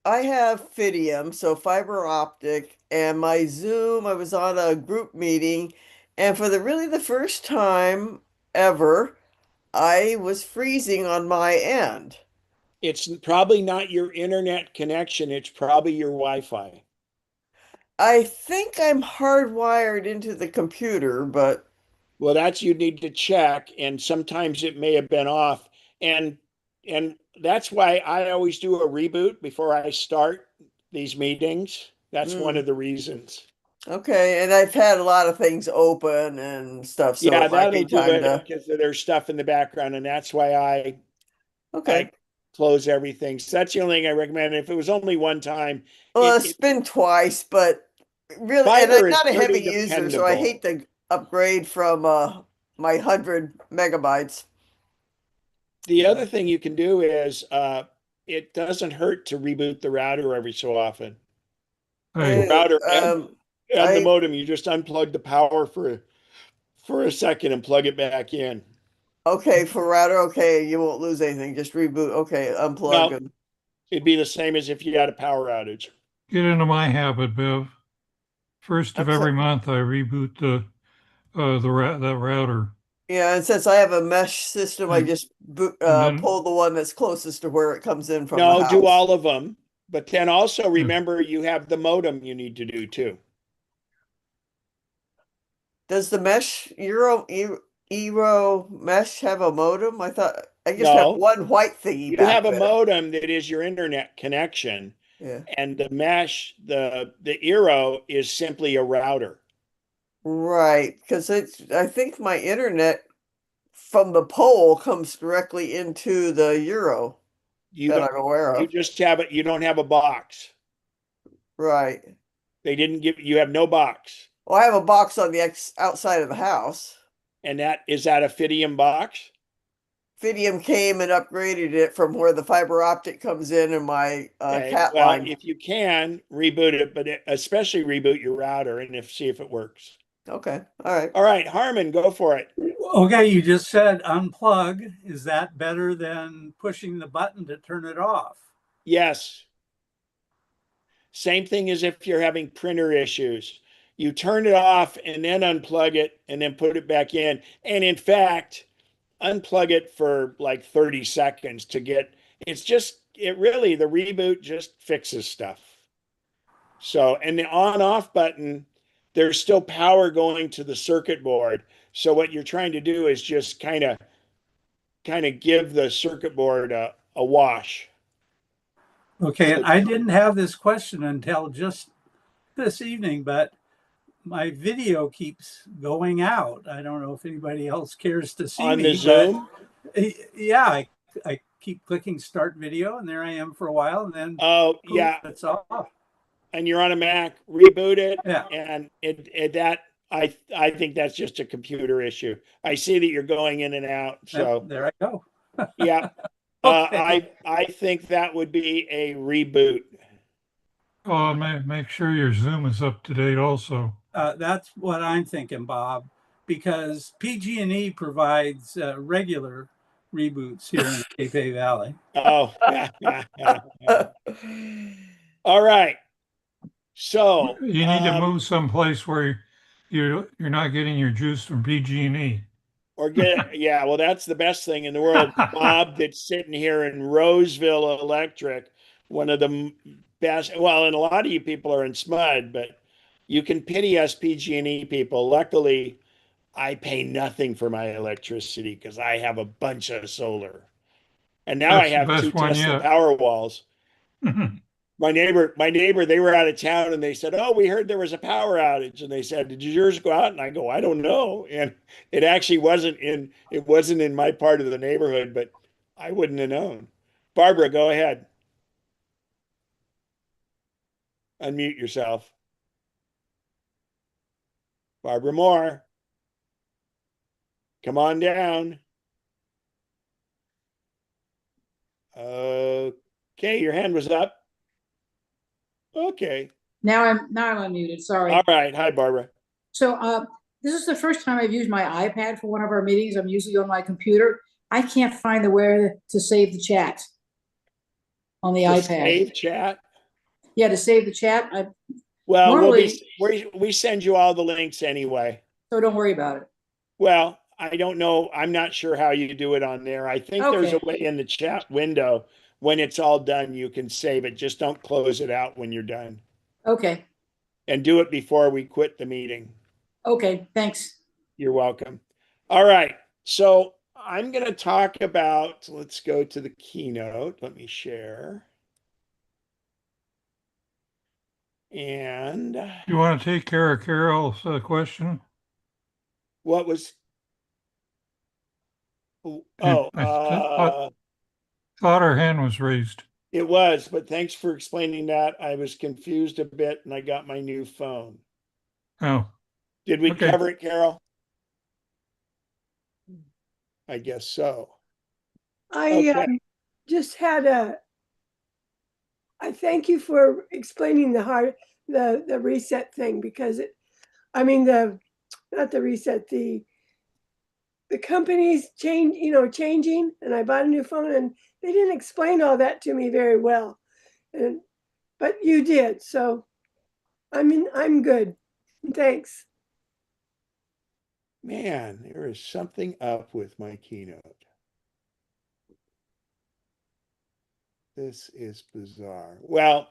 I have Fidium, so fiber optic, and my Zoom. I was on a group meeting, and for the first time ever, I was freezing on my end. It's probably not your internet connection. It's probably your Wi-Fi. I think I'm hardwired into the computer, but Well, that's you need to check, and sometimes it may have been off. And that's why I always do a reboot before I start these meetings. That's one of the reasons. okay. And I've had a lot of things open and stuff, so Yeah, it might that'll be do time it to. because there's stuff in the background, and that's why I Okay. close everything. So that's the only thing I recommend. If it was only one time, Well, it's been twice, but really, and fiber I'm is not a heavy pretty user, so I hate dependable. to upgrade from my 100 megabytes. The other thing you can do is it doesn't hurt to reboot the router every so often. The Hey, router and the I modem, you just unplug the power for a second and plug it back in. okay for router. Okay, you won't lose anything. Just reboot. Okay, unplug Well, and it'd be the same as if you had a power outage. get into my habit, Bev. First of I'm every so, month, I reboot that router, yeah. And since I have a mesh system, I and just and then pull the one that's closest to where it comes in from the No, do house. all of them, but then also yeah, remember you have the modem you need to do too. Does the mesh Eero mesh have a modem? I just have No, one white thingy you back have a there. modem that is your internet connection, Yeah. and the mesh, the Eero is simply a router. Right, because I think my internet from the pole comes directly into the Euro You that don't, I'm aware you of. just have it, you don't have a box. Right. They didn't give you have no box. Well, I have a box on the outside of the house. And that is that a Fidium box? Fidium came and upgraded it from where the fiber optic comes in and my Okay. cat Well, line. if you can reboot it, but especially reboot your router and see if it works. Okay. All right. All right, Harmon, go for it. Okay, you just said unplug. Is that better than pushing the button to turn it off? Yes. Same thing as if you're having printer issues. You turn it off and then unplug it and then put it back in. And in fact, unplug it for like 30 seconds to get, it's just, it really, the reboot just fixes stuff. So, and the on off button, there's still power going to the circuit board. So what you're trying to do is just kind of give the circuit board a wash. Okay, and So I didn't have this question until just this evening, but my video keeps going out. I don't know if anybody else cares to see on me, the Zoom, yeah, I keep clicking start video and there I am for a while and then oh poof, yeah, it's off. and you're on a Mac, reboot it, Yeah. and it that I think that's just a computer issue. I see that you're going in and out, so There I go. yeah. Okay. I think that would be a reboot. Oh, make sure your Zoom is up to date also. That's what I'm thinking, Bob, because PG&E provides regular reboots here in the Cape Valley. Oh, all right. So You need to move someplace where you're not getting your juice from PG&E. or yeah, well, that's the best thing in the world. Bob, that's sitting here in Roseville Electric, one of the best. Well, and a lot of you people are in SMUD, but you can pity us PG&E people. Luckily, I pay nothing for my electricity because I have a bunch of solar, and now I That's the have 2 best one Tesla yet. power walls. My neighbor, they were out of town and they said, "Oh, we heard there was a power outage." And they said, "Did yours go out?" And I go, "I don't know." And it actually wasn't in my part of the neighborhood, but I wouldn't have known. Barbara, go ahead. Unmute yourself. Barbara Moore. Come on down. Okay, your hand was up. Okay. Now I'm unmuted, sorry. All right. Hi, Barbara. So this is the first time I've used my iPad for one of our meetings. I'm usually on my computer. I can't find the where to save the chat on the To iPad. save chat. Yeah, to save the chat. Well, Normally, we send you all the links anyway. so don't worry about it. Well, I don't know. I'm not sure how you do it on there. I think there's a Okay. way in the chat window when it's all done, you can save it. Just don't close it out when you're done. Okay. And do it before we quit the meeting. Okay, thanks. You're welcome. All right. So I'm going to talk about, let's go to the keynote. Let me share. And You want to take care of Carol's question? what was, I thought her hand was raised. it was, but thanks for explaining that. I was confused a bit and I got my new phone. Oh, Did we okay. cover it, Carol? I guess so. I Okay. just had I thank you for explaining the reset thing because not the reset, the company's changing, and I bought a new phone and they didn't explain all that to me very well. But you did, so I'm good. Thanks. Man, there is something up with my keynote. This is bizarre. Well,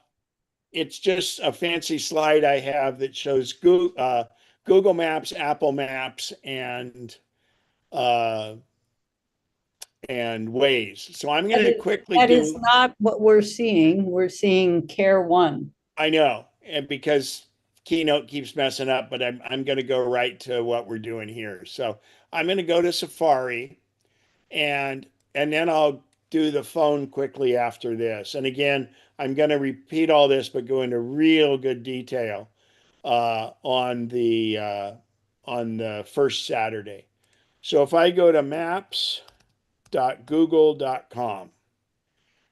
it's just a fancy slide I have that shows Google Maps, Apple Maps, and Waze. So I'm going to quickly That do. is not what we're seeing. We're seeing Care One. I know, and because Keynote keeps messing up, but I'm going to go right to what we're doing here. So I'm going to go to Safari, and then I'll do the phone quickly after this. And again, I'm going to repeat all this, but go into real good detail on the first Saturday. So if I go to maps.google.com,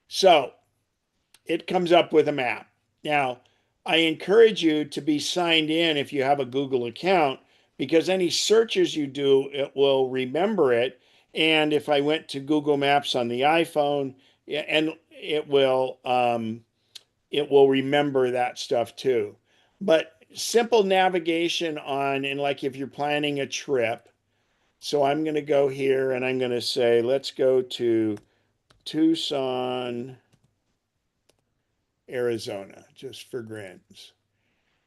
so it comes up with a map. Now, I encourage you to be signed in if you have a Google account, because any searches you do, it will remember it. And if I went to Google Maps on the iPhone, and it will it will remember that stuff too. But simple navigation on, and like if you're planning a trip, so I'm going to go here and I'm going to say, let's go to Tucson, Arizona, just for grins.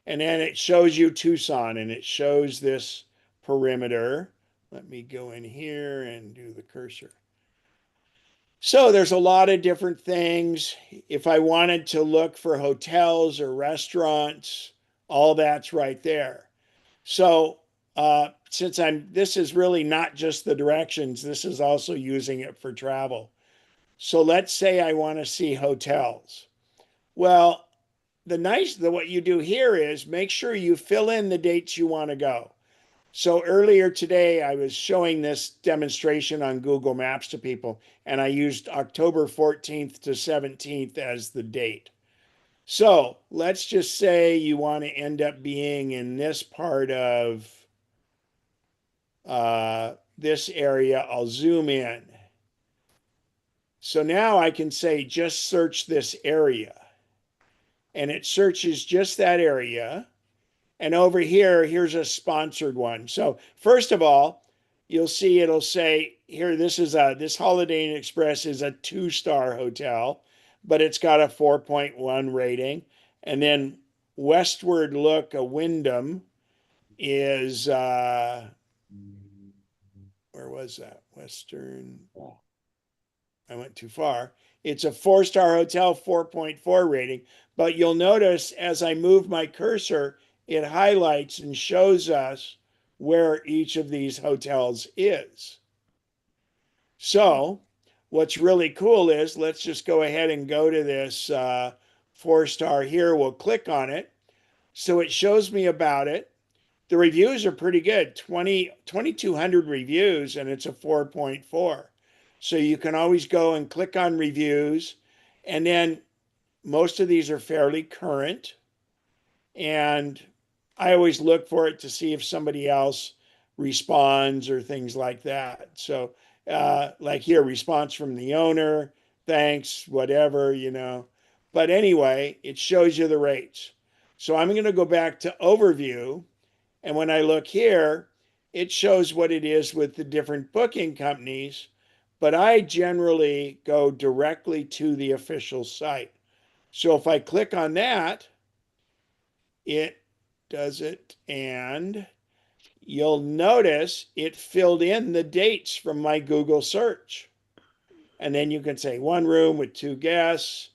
And then it shows you Tucson and it shows this perimeter. Let me go in here and do the cursor. So there's a lot of different things. If I wanted to look for hotels or restaurants, all that's right there. So since this is really not just the directions, this is also using it for travel. So let's say I want to see hotels. Well, what you do here is make sure you fill in the dates you want to go. So earlier today, I was showing this demonstration on Google Maps to people, and I used October 14th to 17th as the date. So let's just say you want to end up being in this part of this area. I'll zoom in. So now I can say, just search this area. And it searches just that area. And over here, here's a sponsored one. So first of all, you'll see it'll say here, this Holiday Inn Express is a 2-star hotel, but it's got a 4.1 rating. And then Westward Look, a Wyndham, is where was that? Western. I went too far. It's a 4-star hotel, 4.4 rating. But you'll notice as I move my cursor, it highlights and shows us where each of these hotels is. So what's really cool is, let's just go ahead and go to this 4-star here. We'll click on it. So it shows me about it. The reviews are pretty good, 2,200 reviews, and it's a 4.4. So you can always go and click on reviews. And then most of these are fairly current. And I always look for it to see if somebody else responds or things like that. So like here, response from the owner, thanks, whatever, But anyway, it shows you the rates. So I'm going to go back to overview. And when I look here, it shows what it is with the different booking companies. But I generally go directly to the official site. So if I click on that, it does it. And you'll notice it filled in the dates from my Google search. And then you can say 1 room with 2 guests.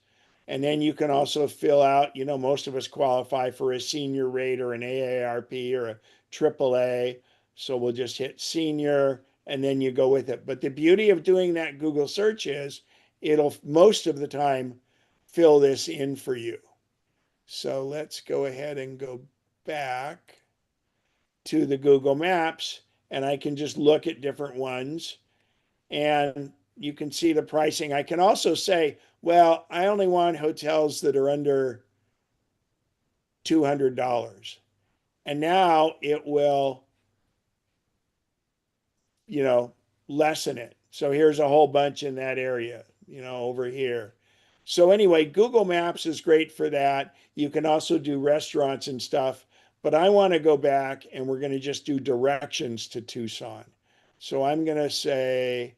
And then you can also fill out, most of us qualify for a senior rate or an AARP or a AAA. So we'll just hit senior and then you go with it. But the beauty of doing that Google search is it'll most of the time fill this in for you. So let's go ahead and go back to the Google Maps and I can just look at different ones and you can see the pricing. I can also say, well, I only want hotels that are under $200. And now it will, lessen it. So here's a whole bunch in that area, over here. So anyway, Google Maps is great for that. You can also do restaurants and stuff, but I want to go back and we're going to just do directions to Tucson. So I'm going to say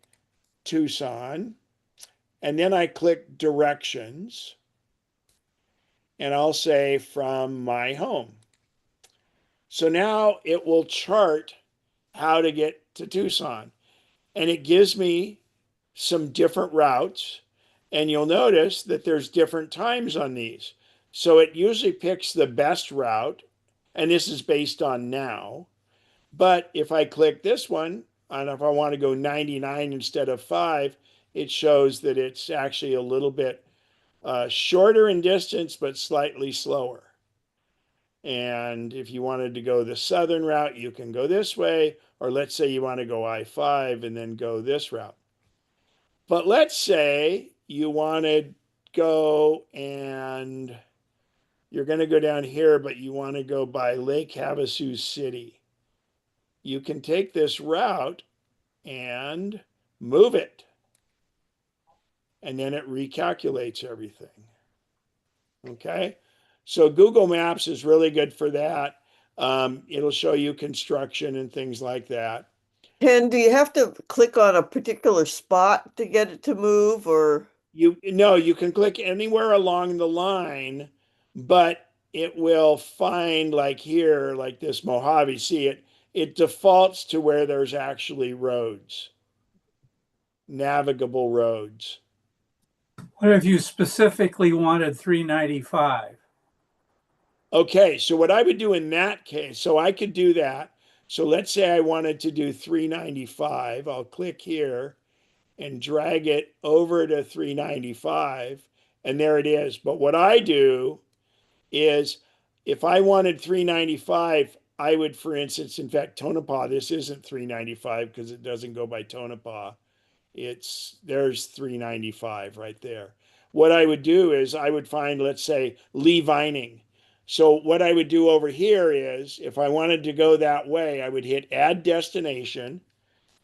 Tucson, and then I click directions, and I'll say from my home. So now it will chart how to get to Tucson, and it gives me some different routes, and you'll notice that there's different times on these. So it usually picks the best route, and this is based on now. But if I click this one, and if I want to go 99 instead of 5, it shows that it's actually a little bit shorter in distance, but slightly slower. And if you wanted to go the southern route, you can go this way. Or let's say you want to go I-5 and then go this route. But let's say you want to go and you're going to go down here, but you want to go by Lake Havasu City. You can take this route and move it. And then it recalculates everything. Okay. So Google Maps is really good for that. It'll show you construction and things like that. Ken, do you have to click on a particular spot to get it to move, or? You can click anywhere along the line, but it will find, like here, like this Mojave. See, it defaults to where there's actually roads, navigable roads. What if you specifically wanted 395? Okay, so what I would do in that case, so I could do that. So let's say I wanted to do 395. I'll click here and drag it over to 395, and there it is. But what I do is if I wanted 395, I would, for instance, in fact, Tonopah, this isn't 395 because it doesn't go by Tonopah. There's 395 right there. What I would do is I would find, let's say, Lee Vining. So what I would do over here is if I wanted to go that way, I would hit add destination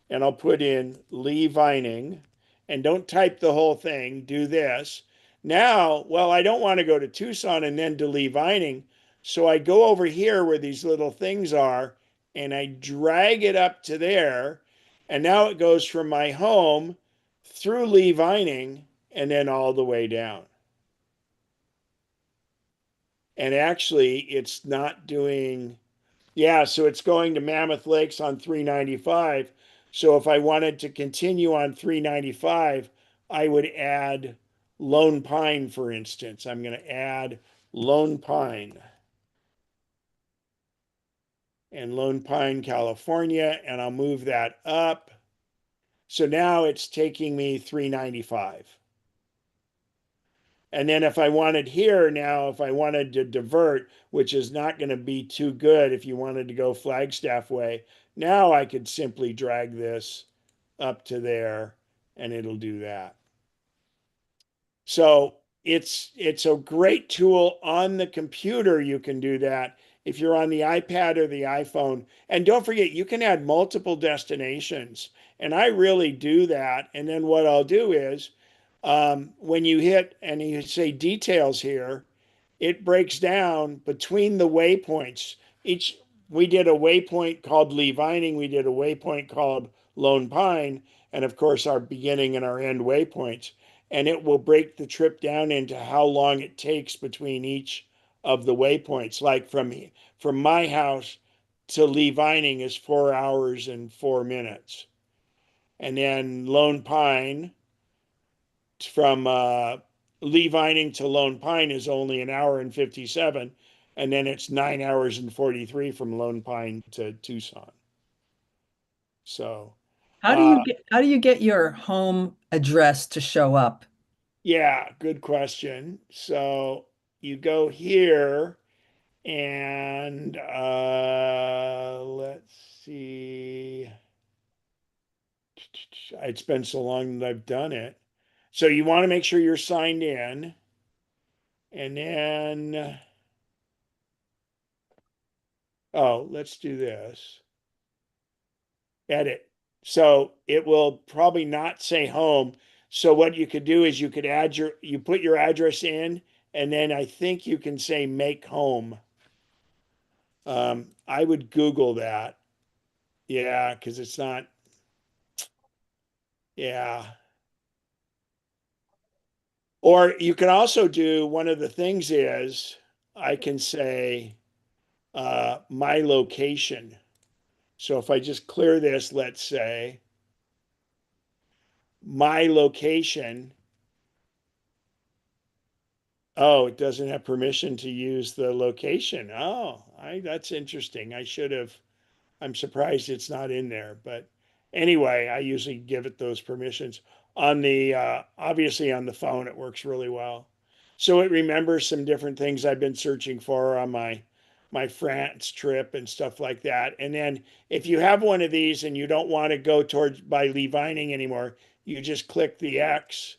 and I'll put in Lee Vining, and don't type the whole thing, do this. Now, well, I don't want to go to Tucson and then to Lee Vining. So I go over here where these little things are and I drag it up to there. And now it goes from my home through Lee Vining and then all the way down. And actually, it's not doing, yeah, so it's going to Mammoth Lakes on 395. So if I wanted to continue on 395, I would add Lone Pine, for instance. I'm going to add Lone Pine and Lone Pine, California, and I'll move that up. So now it's taking me 395. And then if I wanted here now, if I wanted to divert, which is not going to be too good if you wanted to go Flagstaff way, now I could simply drag this up to there and it'll do that. So it's a great tool on the computer. You can do that if you're on the iPad or the iPhone. And don't forget, you can add multiple destinations. And I really do that. And then what I'll do is when you hit and you say details here, it breaks down between the waypoints. We did a waypoint called Lee Vining, we did a waypoint called Lone Pine, and of course our beginning and our end waypoints. And it will break the trip down into how long it takes between each of the waypoints. Like from my house to Lee Vining is 4 hours and 4 minutes. And then Lone Pine from Lee Vining to Lone Pine is only an hour and 57. And then it's 9 hours and 43 from Lone Pine to Tucson. So How do you get your home address to show up? yeah, good question. So you go here and let's see. It's been so long that I've done it. So you want to make sure you're signed in. And then, oh, let's do this. Edit. So it will probably not say home. So what you could do is you could you put your address in, and then I think you can say make home. I would Google that. Yeah, because it's not, yeah. Or you can also do, one of the things is I can say my location. So if I just clear this, let's say my location. Oh, it doesn't have permission to use the location. Oh, that's interesting. I'm surprised it's not in there. But anyway, I usually give it those permissions. On the obviously on the phone, it works really well. So it remembers some different things I've been searching for on my France trip and stuff like that. And then if you have one of these and you don't want to go towards by Lee Vining anymore, you just click the X,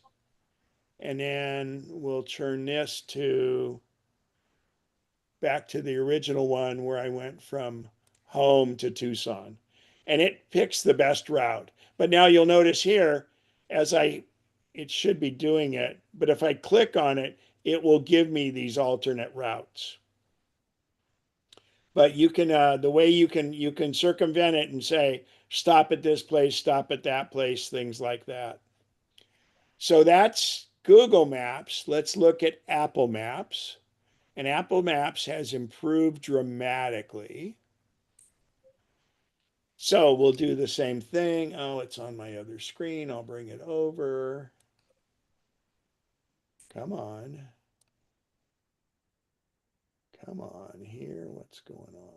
and then we'll turn this to back to the original one where I went from home to Tucson. And it picks the best route. But now you'll notice here, it should be doing it, but if I click on it, it will give me these alternate routes. But you can, the way you can circumvent it and say, stop at this place, stop at that place, things like that. So that's Google Maps. Let's look at Apple Maps. And Apple Maps has improved dramatically. So we'll do the same thing. Oh, it's on my other screen. I'll bring it over. Come on. Come on here. What's going on?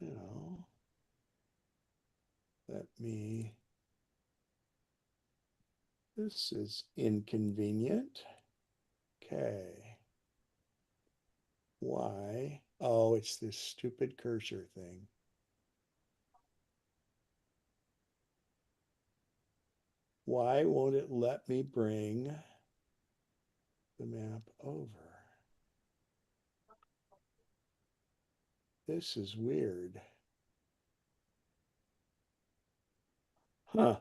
You know, let me. This is inconvenient. Okay. Why? Oh, it's this stupid cursor thing. Why won't it let me bring the map over? This is weird. Huh.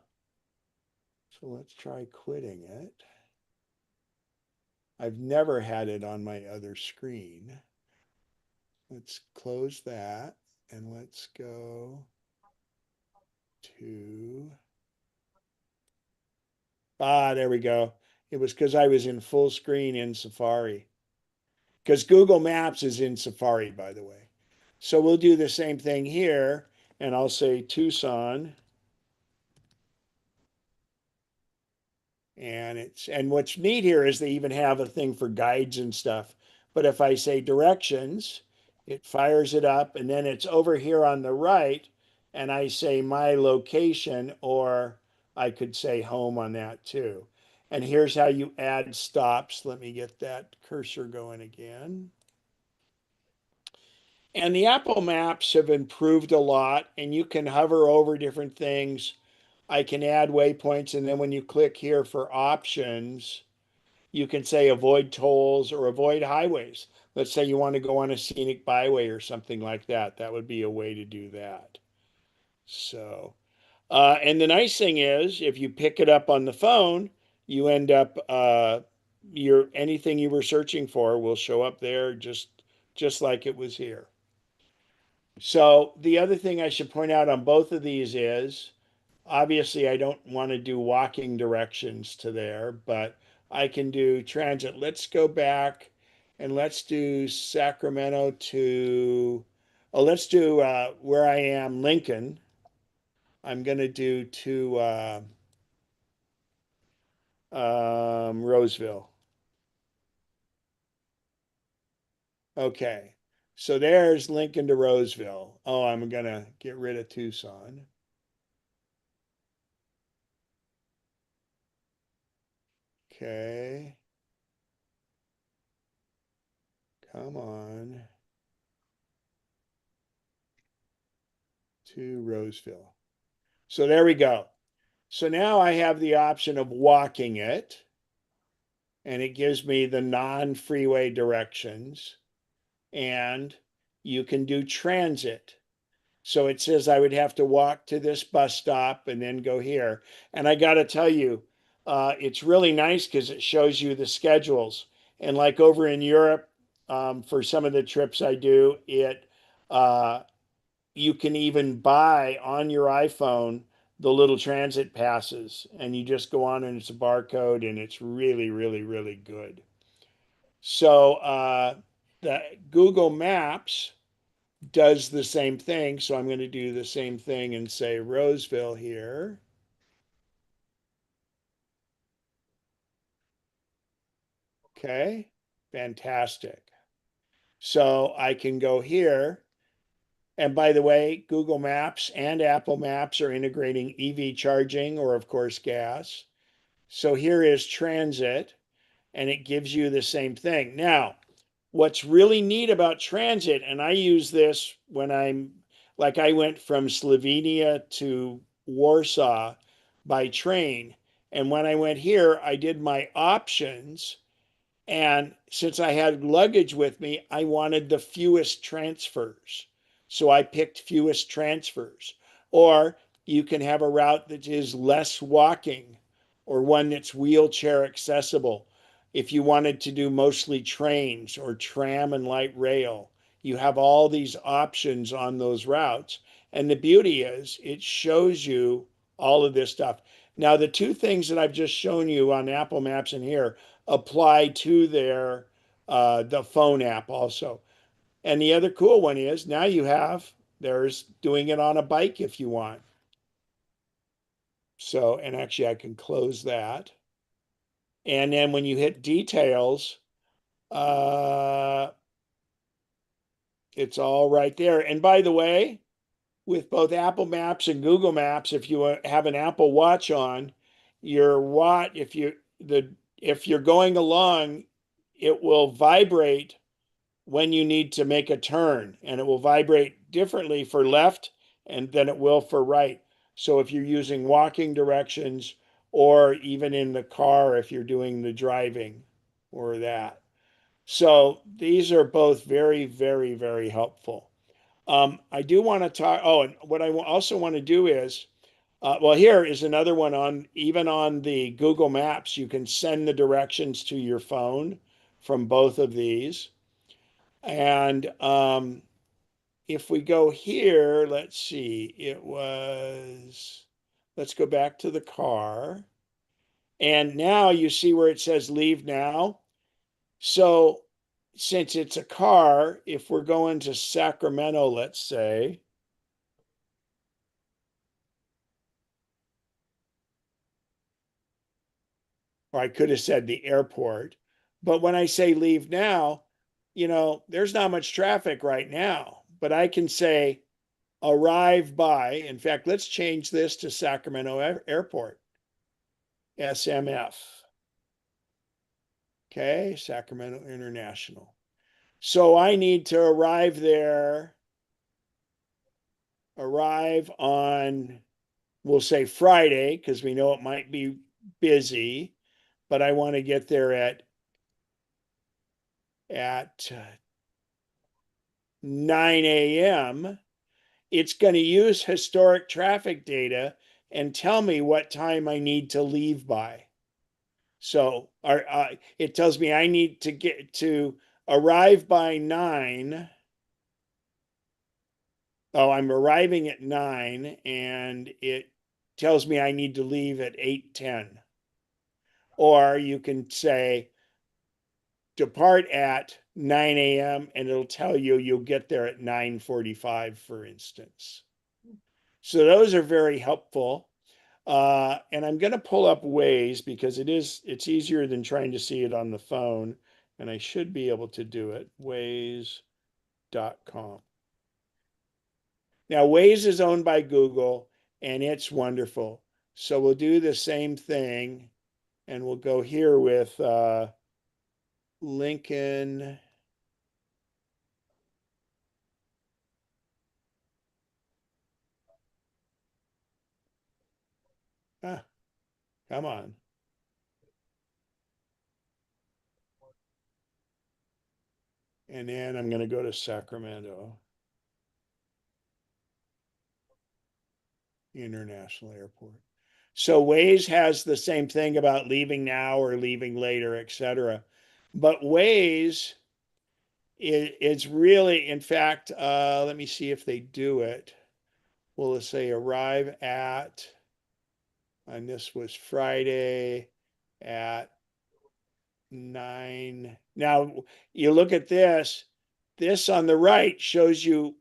So let's try quitting it. I've never had it on my other screen. Let's close that and let's go to, there we go. It was because I was in full screen in Safari. Because Google Maps is in Safari, by the way. So we'll do the same thing here, and I'll say Tucson. And what's neat here is they even have a thing for guides and stuff. But if I say directions, it fires it up, and then it's over here on the right, and I say my location, or I could say home on that too. And here's how you add stops. Let me get that cursor going again. And the Apple Maps have improved a lot, and you can hover over different things. I can add waypoints, and then when you click here for options, you can say avoid tolls or avoid highways. Let's say you want to go on a scenic byway or something like that. That would be a way to do that. So, and the nice thing is, if you pick it up on the phone, you end up, anything you were searching for will show up there just like it was here. So the other thing I should point out on both of these is, obviously I don't want to do walking directions to there, but I can do transit. Let's go back and let's do Sacramento to, let's do where I am, Lincoln. I'm going to do to Roseville. Okay. So there's Lincoln to Roseville. Oh, I'm going to get rid of Tucson. Okay. Come on. To Roseville. So there we go. So now I have the option of walking it, and it gives me the non-freeway directions, and you can do transit. So it says I would have to walk to this bus stop and then go here. And I got to tell you, it's really nice because it shows you the schedules. And like over in Europe, for some of the trips I do, you can even buy on your iPhone the little transit passes, and you just go on and it's a barcode, and it's really, really, really good. So the Google Maps does the same thing. So I'm going to do the same thing and say Roseville here. Okay, fantastic. So I can go here. And by the way, Google Maps and Apple Maps are integrating EV charging, or of course gas. So here is transit, and it gives you the same thing. Now, what's really neat about transit, and I use this when I went from Slovenia to Warsaw by train. And when I went here, I did my options. And since I had luggage with me, I wanted the fewest transfers. So I picked fewest transfers. Or You can have a route that is less walking or one that's wheelchair accessible. If you wanted to do mostly trains or tram and light rail, you have all these options on those routes. And the beauty is it shows you all of this stuff. Now, the two things that I've just shown you on Apple Maps and here apply to their the phone app also. And the other cool one is now there's doing it on a bike if you want. So, and actually I can close that. And then when you hit details, it's all right there. And by the way, with both Apple Maps and Google Maps, if you have an Apple Watch on, your watch, if you're going along, it will vibrate when you need to make a turn, and it will vibrate differently for left and than it will for right. So if you're using walking directions, or even in the car if you're doing the driving or that. So these are both very, very, very helpful. I do want to talk. Oh, and what I also want to do is, well, here is another one even on the Google Maps. You can send the directions to your phone from both of these. And if we go here, let's see, let's go back to the car. And now you see where it says leave now. So since it's a car, if we're going to Sacramento, let's say, or I could have said the airport, but when I say leave now, there's not much traffic right now, but I can say arrive by. In fact, let's change this to Sacramento Airport, SMF. Okay, Sacramento International. So I need to arrive there, arrive on, we'll say Friday, because we know it might be busy, but I want to get there at 9 a.m. It's going to use historic traffic data and tell me what time I need to leave by. So it tells me I need to get to arrive by 9. Oh, I'm arriving at 9, and it tells me I need to leave at 8:10. Or you can say depart at 9 a.m. and it'll tell you you'll get there at 9:45, for instance. So those are very helpful. And I'm going to pull up Waze because it's easier than trying to see it on the phone. And I should be able to do it. Waze.com. Now, Waze is owned by Google, and it's wonderful. So we'll do the same thing, and we'll go here with Lincoln. Come on. And then I'm going to go to Sacramento International Airport. So Waze has the same thing about leaving now or leaving later, etc. But Waze is really, in fact, let me see if they do it. Well, let's say arrive at, and this was Friday at 9. Now you look at this. This on the right shows you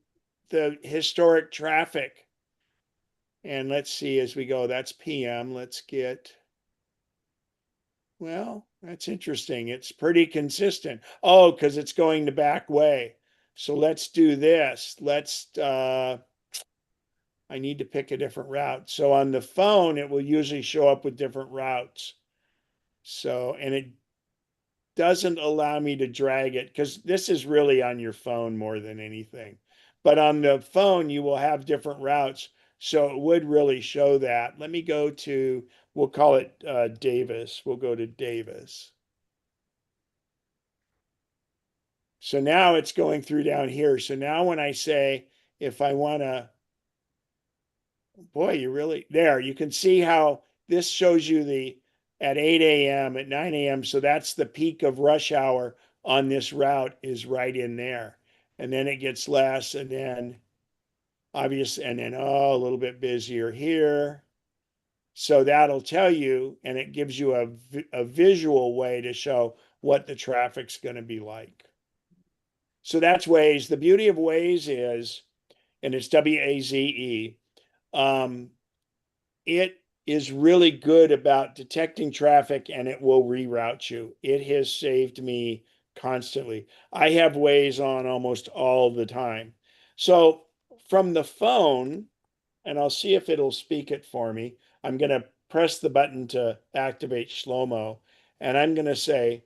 the historic traffic. And let's see as we go, that's PM. Let's get, well, that's interesting. It's pretty consistent. Oh, because it's going the back way. So let's do this. I need to pick a different route. So on the phone, it will usually show up with different routes. So, and it doesn't allow me to drag it because this is really on your phone more than anything. But on the phone, you will have different routes. So it would really show that. Let me go to, we'll call it Davis. We'll go to Davis. So now it's going through down here. So now when I say, if I want to boy, you really there. You can see how this shows you the at 8 a.m., at 9 a.m. So that's the peak of rush hour on this route is right in there. And then it gets less, and then obvious, and then a little bit busier here. So that'll tell you, and it gives you a visual way to show what the traffic's going to be like. So that's Waze. The beauty of Waze is, and it's WAZE, it is really good about detecting traffic and it will reroute you. It has saved me constantly. I have Waze on almost all the time. So from the phone, and I'll see if it'll speak it for me. I'm going to press the button to activate Shlomo, and I'm going to say,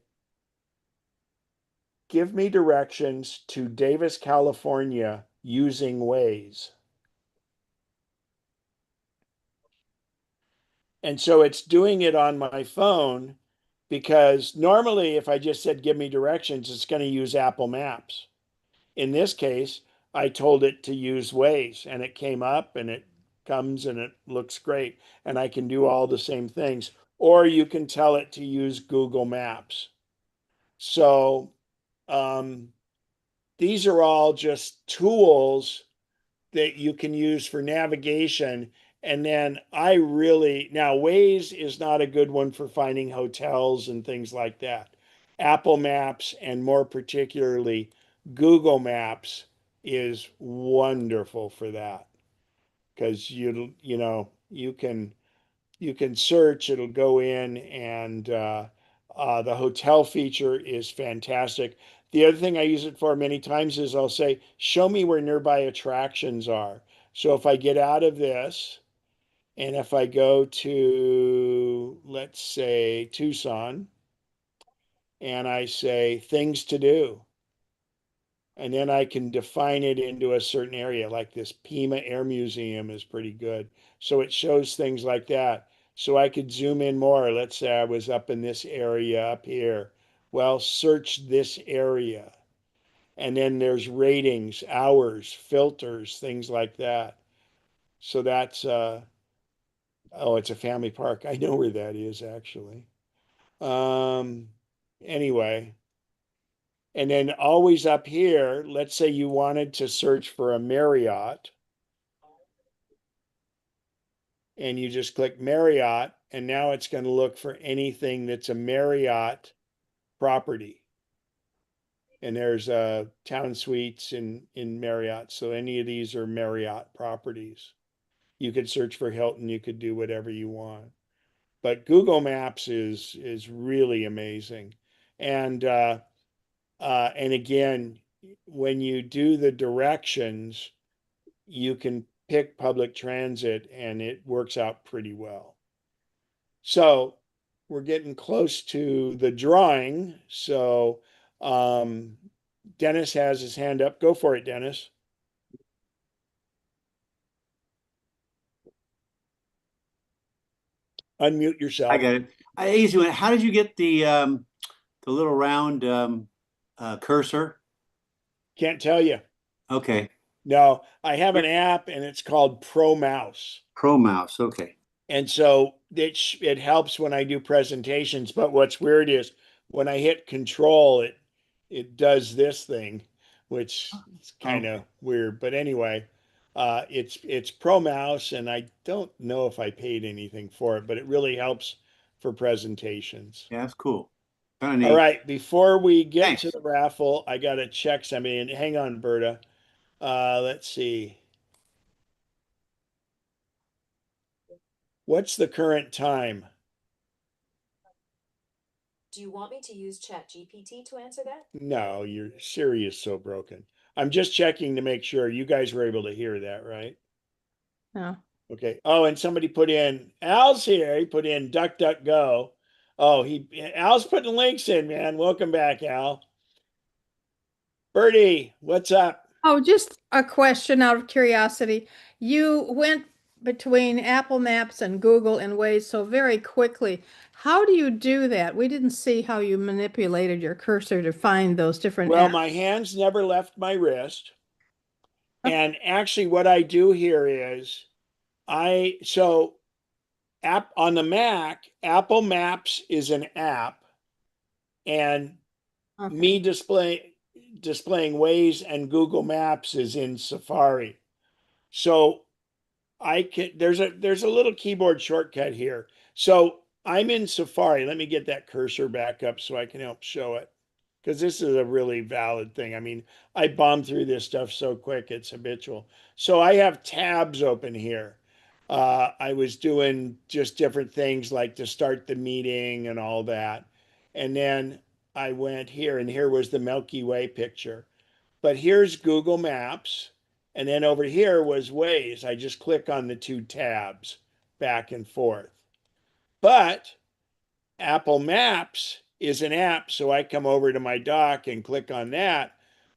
give me directions to Davis, California using Waze. And so it's doing it on my phone because normally if I just said, give me directions, it's going to use Apple Maps. In this case, I told it to use Waze and it came up and it comes and it looks great. And I can do all the same things. Or you can tell it to use Google Maps. So these are all just tools that you can use for navigation. And then now Waze is not a good one for finding hotels and things like that. Apple Maps, and more particularly Google Maps, is wonderful for that because you can search, it'll go in, and the hotel feature is fantastic. The other thing I use it for many times is I'll say, show me where nearby attractions are. So if I get out of this and if I go to, let's say, Tucson, and I say things to do, and then I can define it into a certain area, like this Pima Air Museum is pretty good. So it shows things like that. So I could zoom in more. Let's say I was up in this area up here. Well, search this area. And then there's ratings, hours, filters, things like that. So that's, oh, it's a family park. I know where that is actually. Um, anyway, and then always up here, let's say you wanted to search for a Marriott and you just click Marriott, and now it's going to look for anything that's a Marriott property. And there's town suites in Marriott. So any of these are Marriott properties. You could search for Hilton, you could do whatever you want. But Google Maps is really amazing. And again, when you do the directions, you can pick public transit and it works out pretty well. So we're getting close to the drawing. So Dennis has his hand up. Go for it, Dennis. Unmute yourself. I got it. Easy one. How did you get the little round cursor? Can't tell you. Okay. No, I have an app and it's called Pro Mouse. Pro Mouse. Okay. And so it helps when I do presentations. But what's weird is when I hit Control, it does this thing, which is kind of weird. But anyway, it's Pro Mouse, and I don't know if I paid anything for it, but it really helps for presentations. Yeah, that's cool. Kind of neat. All right, before we get Thanks. to the raffle, I got to check something. And hang on, Berta. Let's see. What's the current time? Do you want me to use ChatGPT to answer that? No, your Siri is so broken. I'm just checking to make sure you guys were able to hear that, right? No. Okay. Oh, and somebody put in, Al's here. He put in DuckDuckGo. Oh, Al's putting links in, man. Welcome back, Al. Bertie, what's up? Oh, just a question out of curiosity. You went between Apple Maps and Google and Waze so very quickly. How do you do that? We didn't see how you manipulated your cursor to find those different Well, apps. my hands never left my wrist. And actually what I do here is So app on the Mac, Apple Maps is an app, and Okay. me displaying Waze and Google Maps is in Safari. So there's a little keyboard shortcut here. So I'm in Safari. Let me get that cursor back up so I can help show it, because this is a really valid thing. I mean, I bomb through this stuff so quick, it's habitual. So I have tabs open here. I was doing just different things like to start the meeting and all that. And then I went here, and here was the Milky Way picture. But here's Google Maps. And then over here was Waze. I just click on the two tabs back and forth. But Apple Maps is an app, so I come over to my dock and click on that.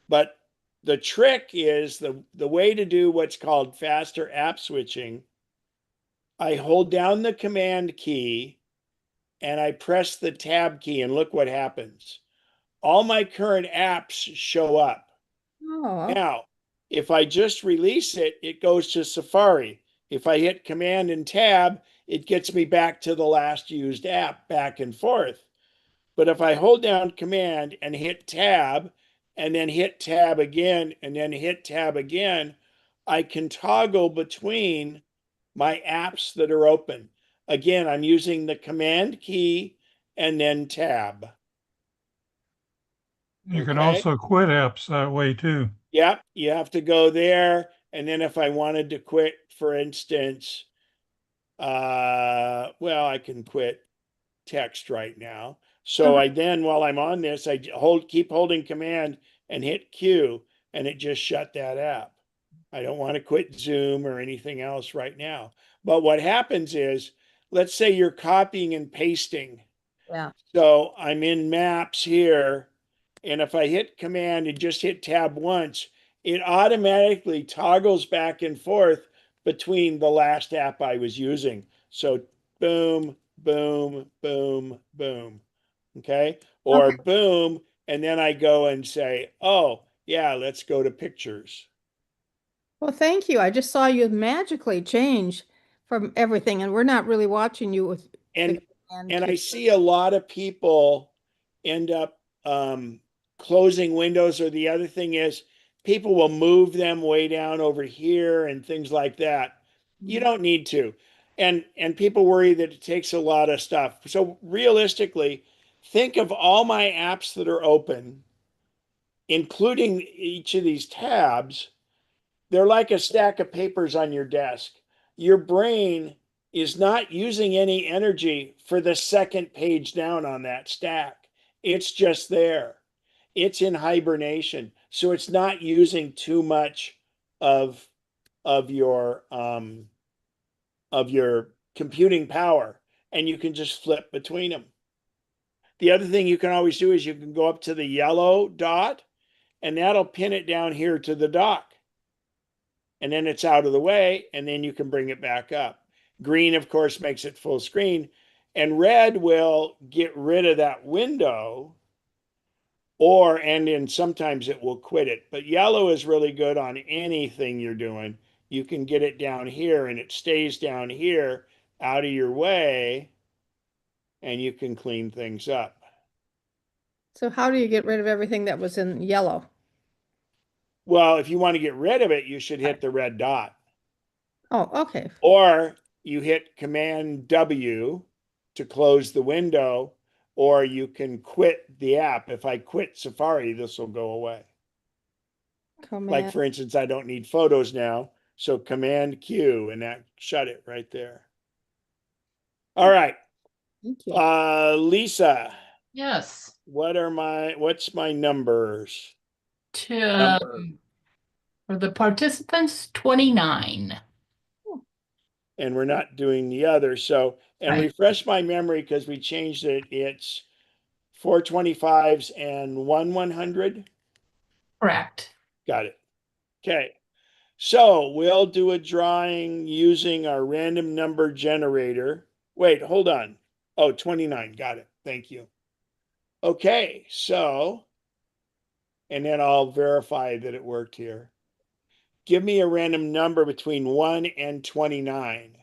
But the trick is the way to do what's called faster app switching. I hold down the command key and I press the tab key, and look what happens. All my current apps show up. Oh, Now, if I just release it, it goes to Safari. If I hit Command and Tab, it gets me back to the last used app, back and forth. But if I hold down Command and hit Tab, and then hit Tab again, and then hit Tab again, I can toggle between my apps that are open. Again, I'm using the Command key and then Tab. You can Okay. also quit apps that way too. Yep, you have to go there. And then if I wanted to quit, for instance, well, I can quit text right now. So I then, while I'm on this, I keep holding Command and hit Q, and it just shut that app. I don't want to quit Zoom or anything else right now. But what happens is, let's say you're copying and pasting. yeah. So I'm in Maps here, and if I hit Command and just hit Tab once, it automatically toggles back and forth between the last app I was using. So boom, boom, boom, boom. Okay. Or Okay. boom. And then I go and say, oh, yeah, let's go to pictures. Well, thank you. I just saw you magically change from everything, and we're not really watching you with the And command I key. see a lot of people end up closing windows, or the other thing is people will move them way down over here and things like that. You don't need to. And people worry that it takes a lot of stuff. So realistically, think of all my apps that are open, including each of these tabs. They're like a stack of papers on your desk. Your brain is not using any energy for the second page down on that stack. It's just there. It's in hibernation. So it's not using too much of of your um, of your computing power, and you can just flip between them. The other thing you can always do is you can go up to the yellow dot, and that'll pin it down here to the dock. And then it's out of the way, and then you can bring it back up. Green, of course, makes it full screen, and red will get rid of that window, and then sometimes it will quit it. But yellow is really good on anything you're doing. You can get it down here, and it stays down here out of your way, and you can clean things up. So how do you get rid of everything that was in yellow? Well, if you want to get rid of it, you should hit the red dot. Oh, okay. Or you hit Command W to close the window, or you can quit the app. If I quit Safari, this will go away. Like, Command. for instance, I don't need photos now. So Command Q, and that shut it right there. All right. Thank you. Lisa, Yes. what's my numbers? For the participants, 29. And we're not doing the other. So, and Right. refresh my memory because we changed it. It's 425s and 100. Correct. Got it. Okay. So we'll do a drawing using our random number generator. Wait, hold on. Oh, 29. Got it. Thank you. Okay. So, and then I'll verify that it worked here. give me a random number between 1 and 29.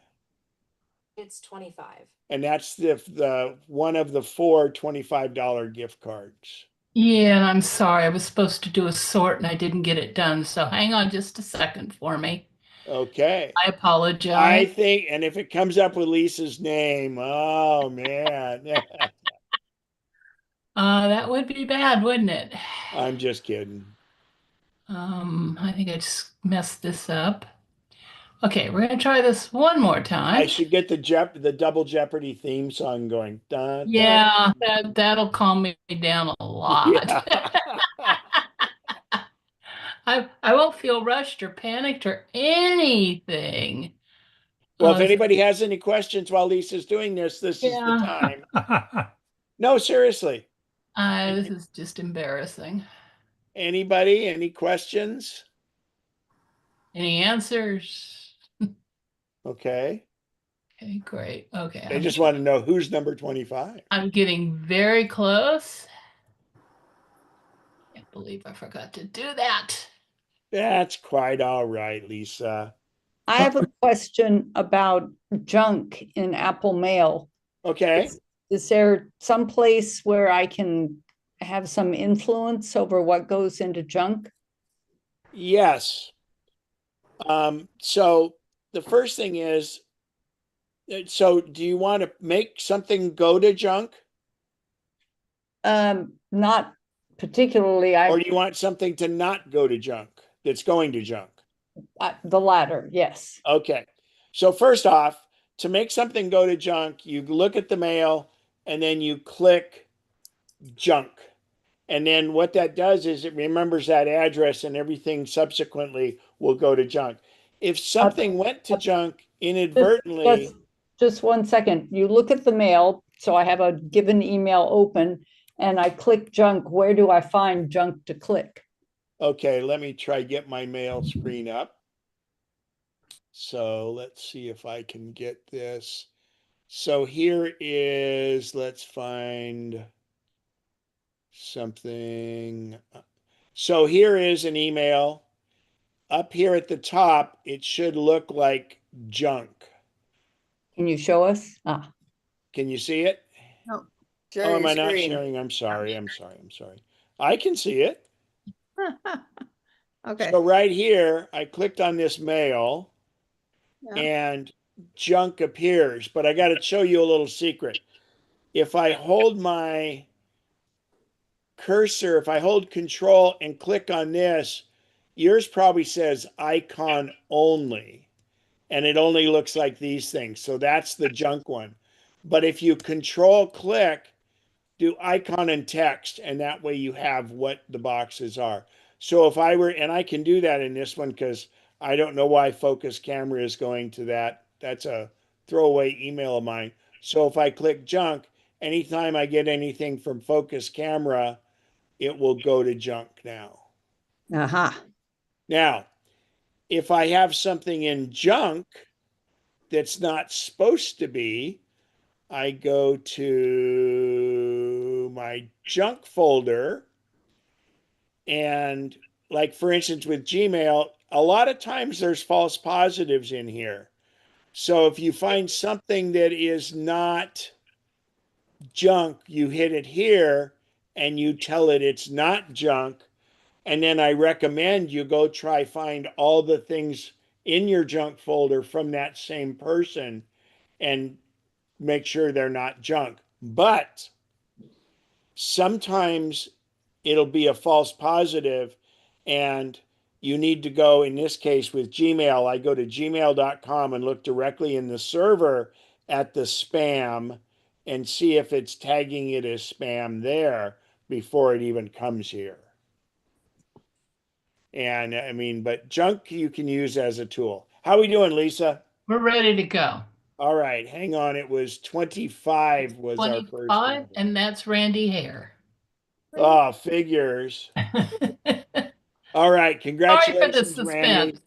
It's 25. And that's the one of the four $25 gift cards. Yeah, and I'm sorry. I was supposed to do a sort and I didn't get it done. So hang on just a second for me. Okay. I I apologize. think, and if it comes up with Lisa's name, oh man. That would be bad, wouldn't it? I'm just kidding. I think I just messed this up. Okay, we're gonna try this one more I time. should get the Double Jeopardy theme song going. Dun, dun. Yeah, that'll calm me down a lot. Yeah. I won't feel rushed or panicked or anything. Well, if So- anybody has any questions while Lisa's doing this is the Yeah. time. No, seriously. This is just embarrassing. Anybody? Any questions? Any answers? Okay. Okay, great. Okay, They just want to know who's number 25. I'm getting very close. Can't believe I forgot to do that. That's quite all right, Lisa. I have a question about junk in Apple Mail. Okay. Is there some place where I can have some influence over what goes into junk? Yes. So the first thing is, so do you want to make something go to junk? Not particularly. Or do you want something to not go to junk that's going to junk? The latter, yes. Okay. So first off, to make something go to junk, you look at the mail and then you click junk. And then what that does is it remembers that address and everything subsequently will go to junk. If something went to junk inadvertently. Just 1 second. You look at the mail. So I have a given email open and I click junk. Where do I find junk to click? Okay, let me try get my mail screen up. So let's see if I can get this. So here is, let's find something. So here is an email. Up here at the top, it should look like junk. Can you show us? Can you see it? No. Oh, am I not sharing? I'm sorry. I can see it. Okay. So right here, I clicked on this mail and junk appears, but I got to show you a little secret. If I hold my cursor, if I hold control and click on this, yours probably says icon only, and it only looks like these things. So that's the junk one. But if you control click, do icon and text, and that way you have what the boxes are. So if I were, and I can do that in this one because I don't know why focus camera is going to that. That's a throwaway email of mine. So if I click junk, anytime I get anything from focus camera, it will go to junk now. Aha. Now, if I have something in junk that's not supposed to be, I go to my junk folder. And like, for instance, with Gmail, a lot of times there's false positives in here. So if you find something that is not junk, you hit it here and you tell it it's not junk. And then I recommend you go try find all the things in your junk folder from that same person and make sure they're not junk. But sometimes it'll be a false positive and you need to go, in this case with Gmail, I go to gmail.com and look directly in the server at the spam and see if it's tagging it as spam there before it even comes here. And I mean, but junk you can use as a tool. How are we doing, Lisa? We're ready to go. All right, hang on. It was 25 was our first 25, number. and that's Randy Hare. Oh, figures. All right, congratulations, Randy.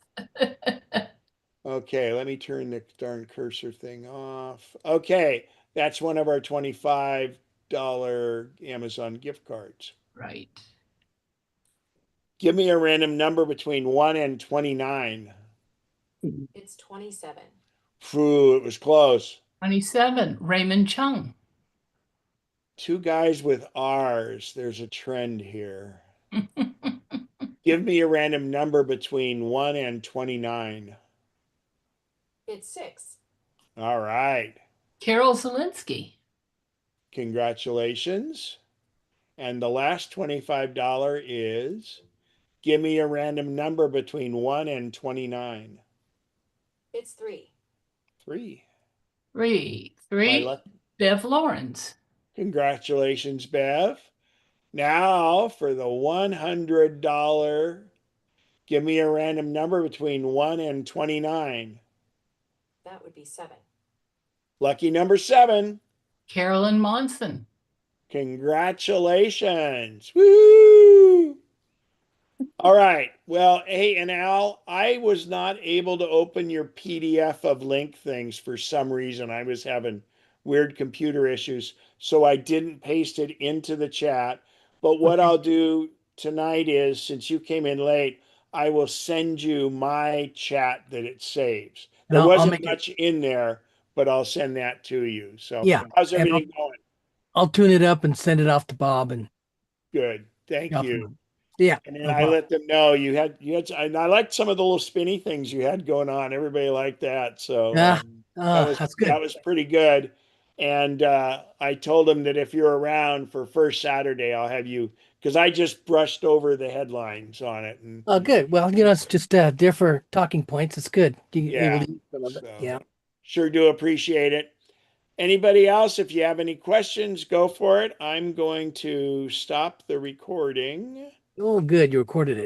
Okay, let me turn the darn cursor thing off. Okay, that's one of our $25 Amazon gift cards. Right. Give me a random number between 1 and 29. It's 27. Phew, it was close. 27, Raymond Chung. Two guys with R's. There's a trend here. Give me a random number between 1 and 29. It's 6. All right. Carol Zelinsky. Congratulations. And the last $25 is give me a random number between 1 and 29. It's 3. 3. 3. My luck. Bev Lawrence. Congratulations, Bev. Now for the $100, give me a random number between 1 and 29. That would be 7. Lucky number 7. Carolyn Monson. Congratulations. Woo! All right. Well, hey, and Al, I was not able to open your PDF of link things for some reason. I was having weird computer issues, so I didn't paste it into the chat. But what I'll do tonight is, since you came in late, I will send you my chat that it saves. There wasn't much in there, but I'll send that to you. So Yeah. how's everything going? I'll tune it up and send it off to Bob and Good. Thank you. Yeah. And then I let them know you had, and I liked some of the little spinny things you had going on. Everybody liked that. So that's good. That was pretty good. And I told them that if you're around for first Saturday, I'll have you, because I just brushed over the headlines on it. And Oh, good. Well, it's just different talking points. It's good. yeah, able to use some of it. so Yeah. sure do appreciate it. Anybody else, if you have any questions, go for it. I'm going to stop the recording. Oh, good. You recorded it.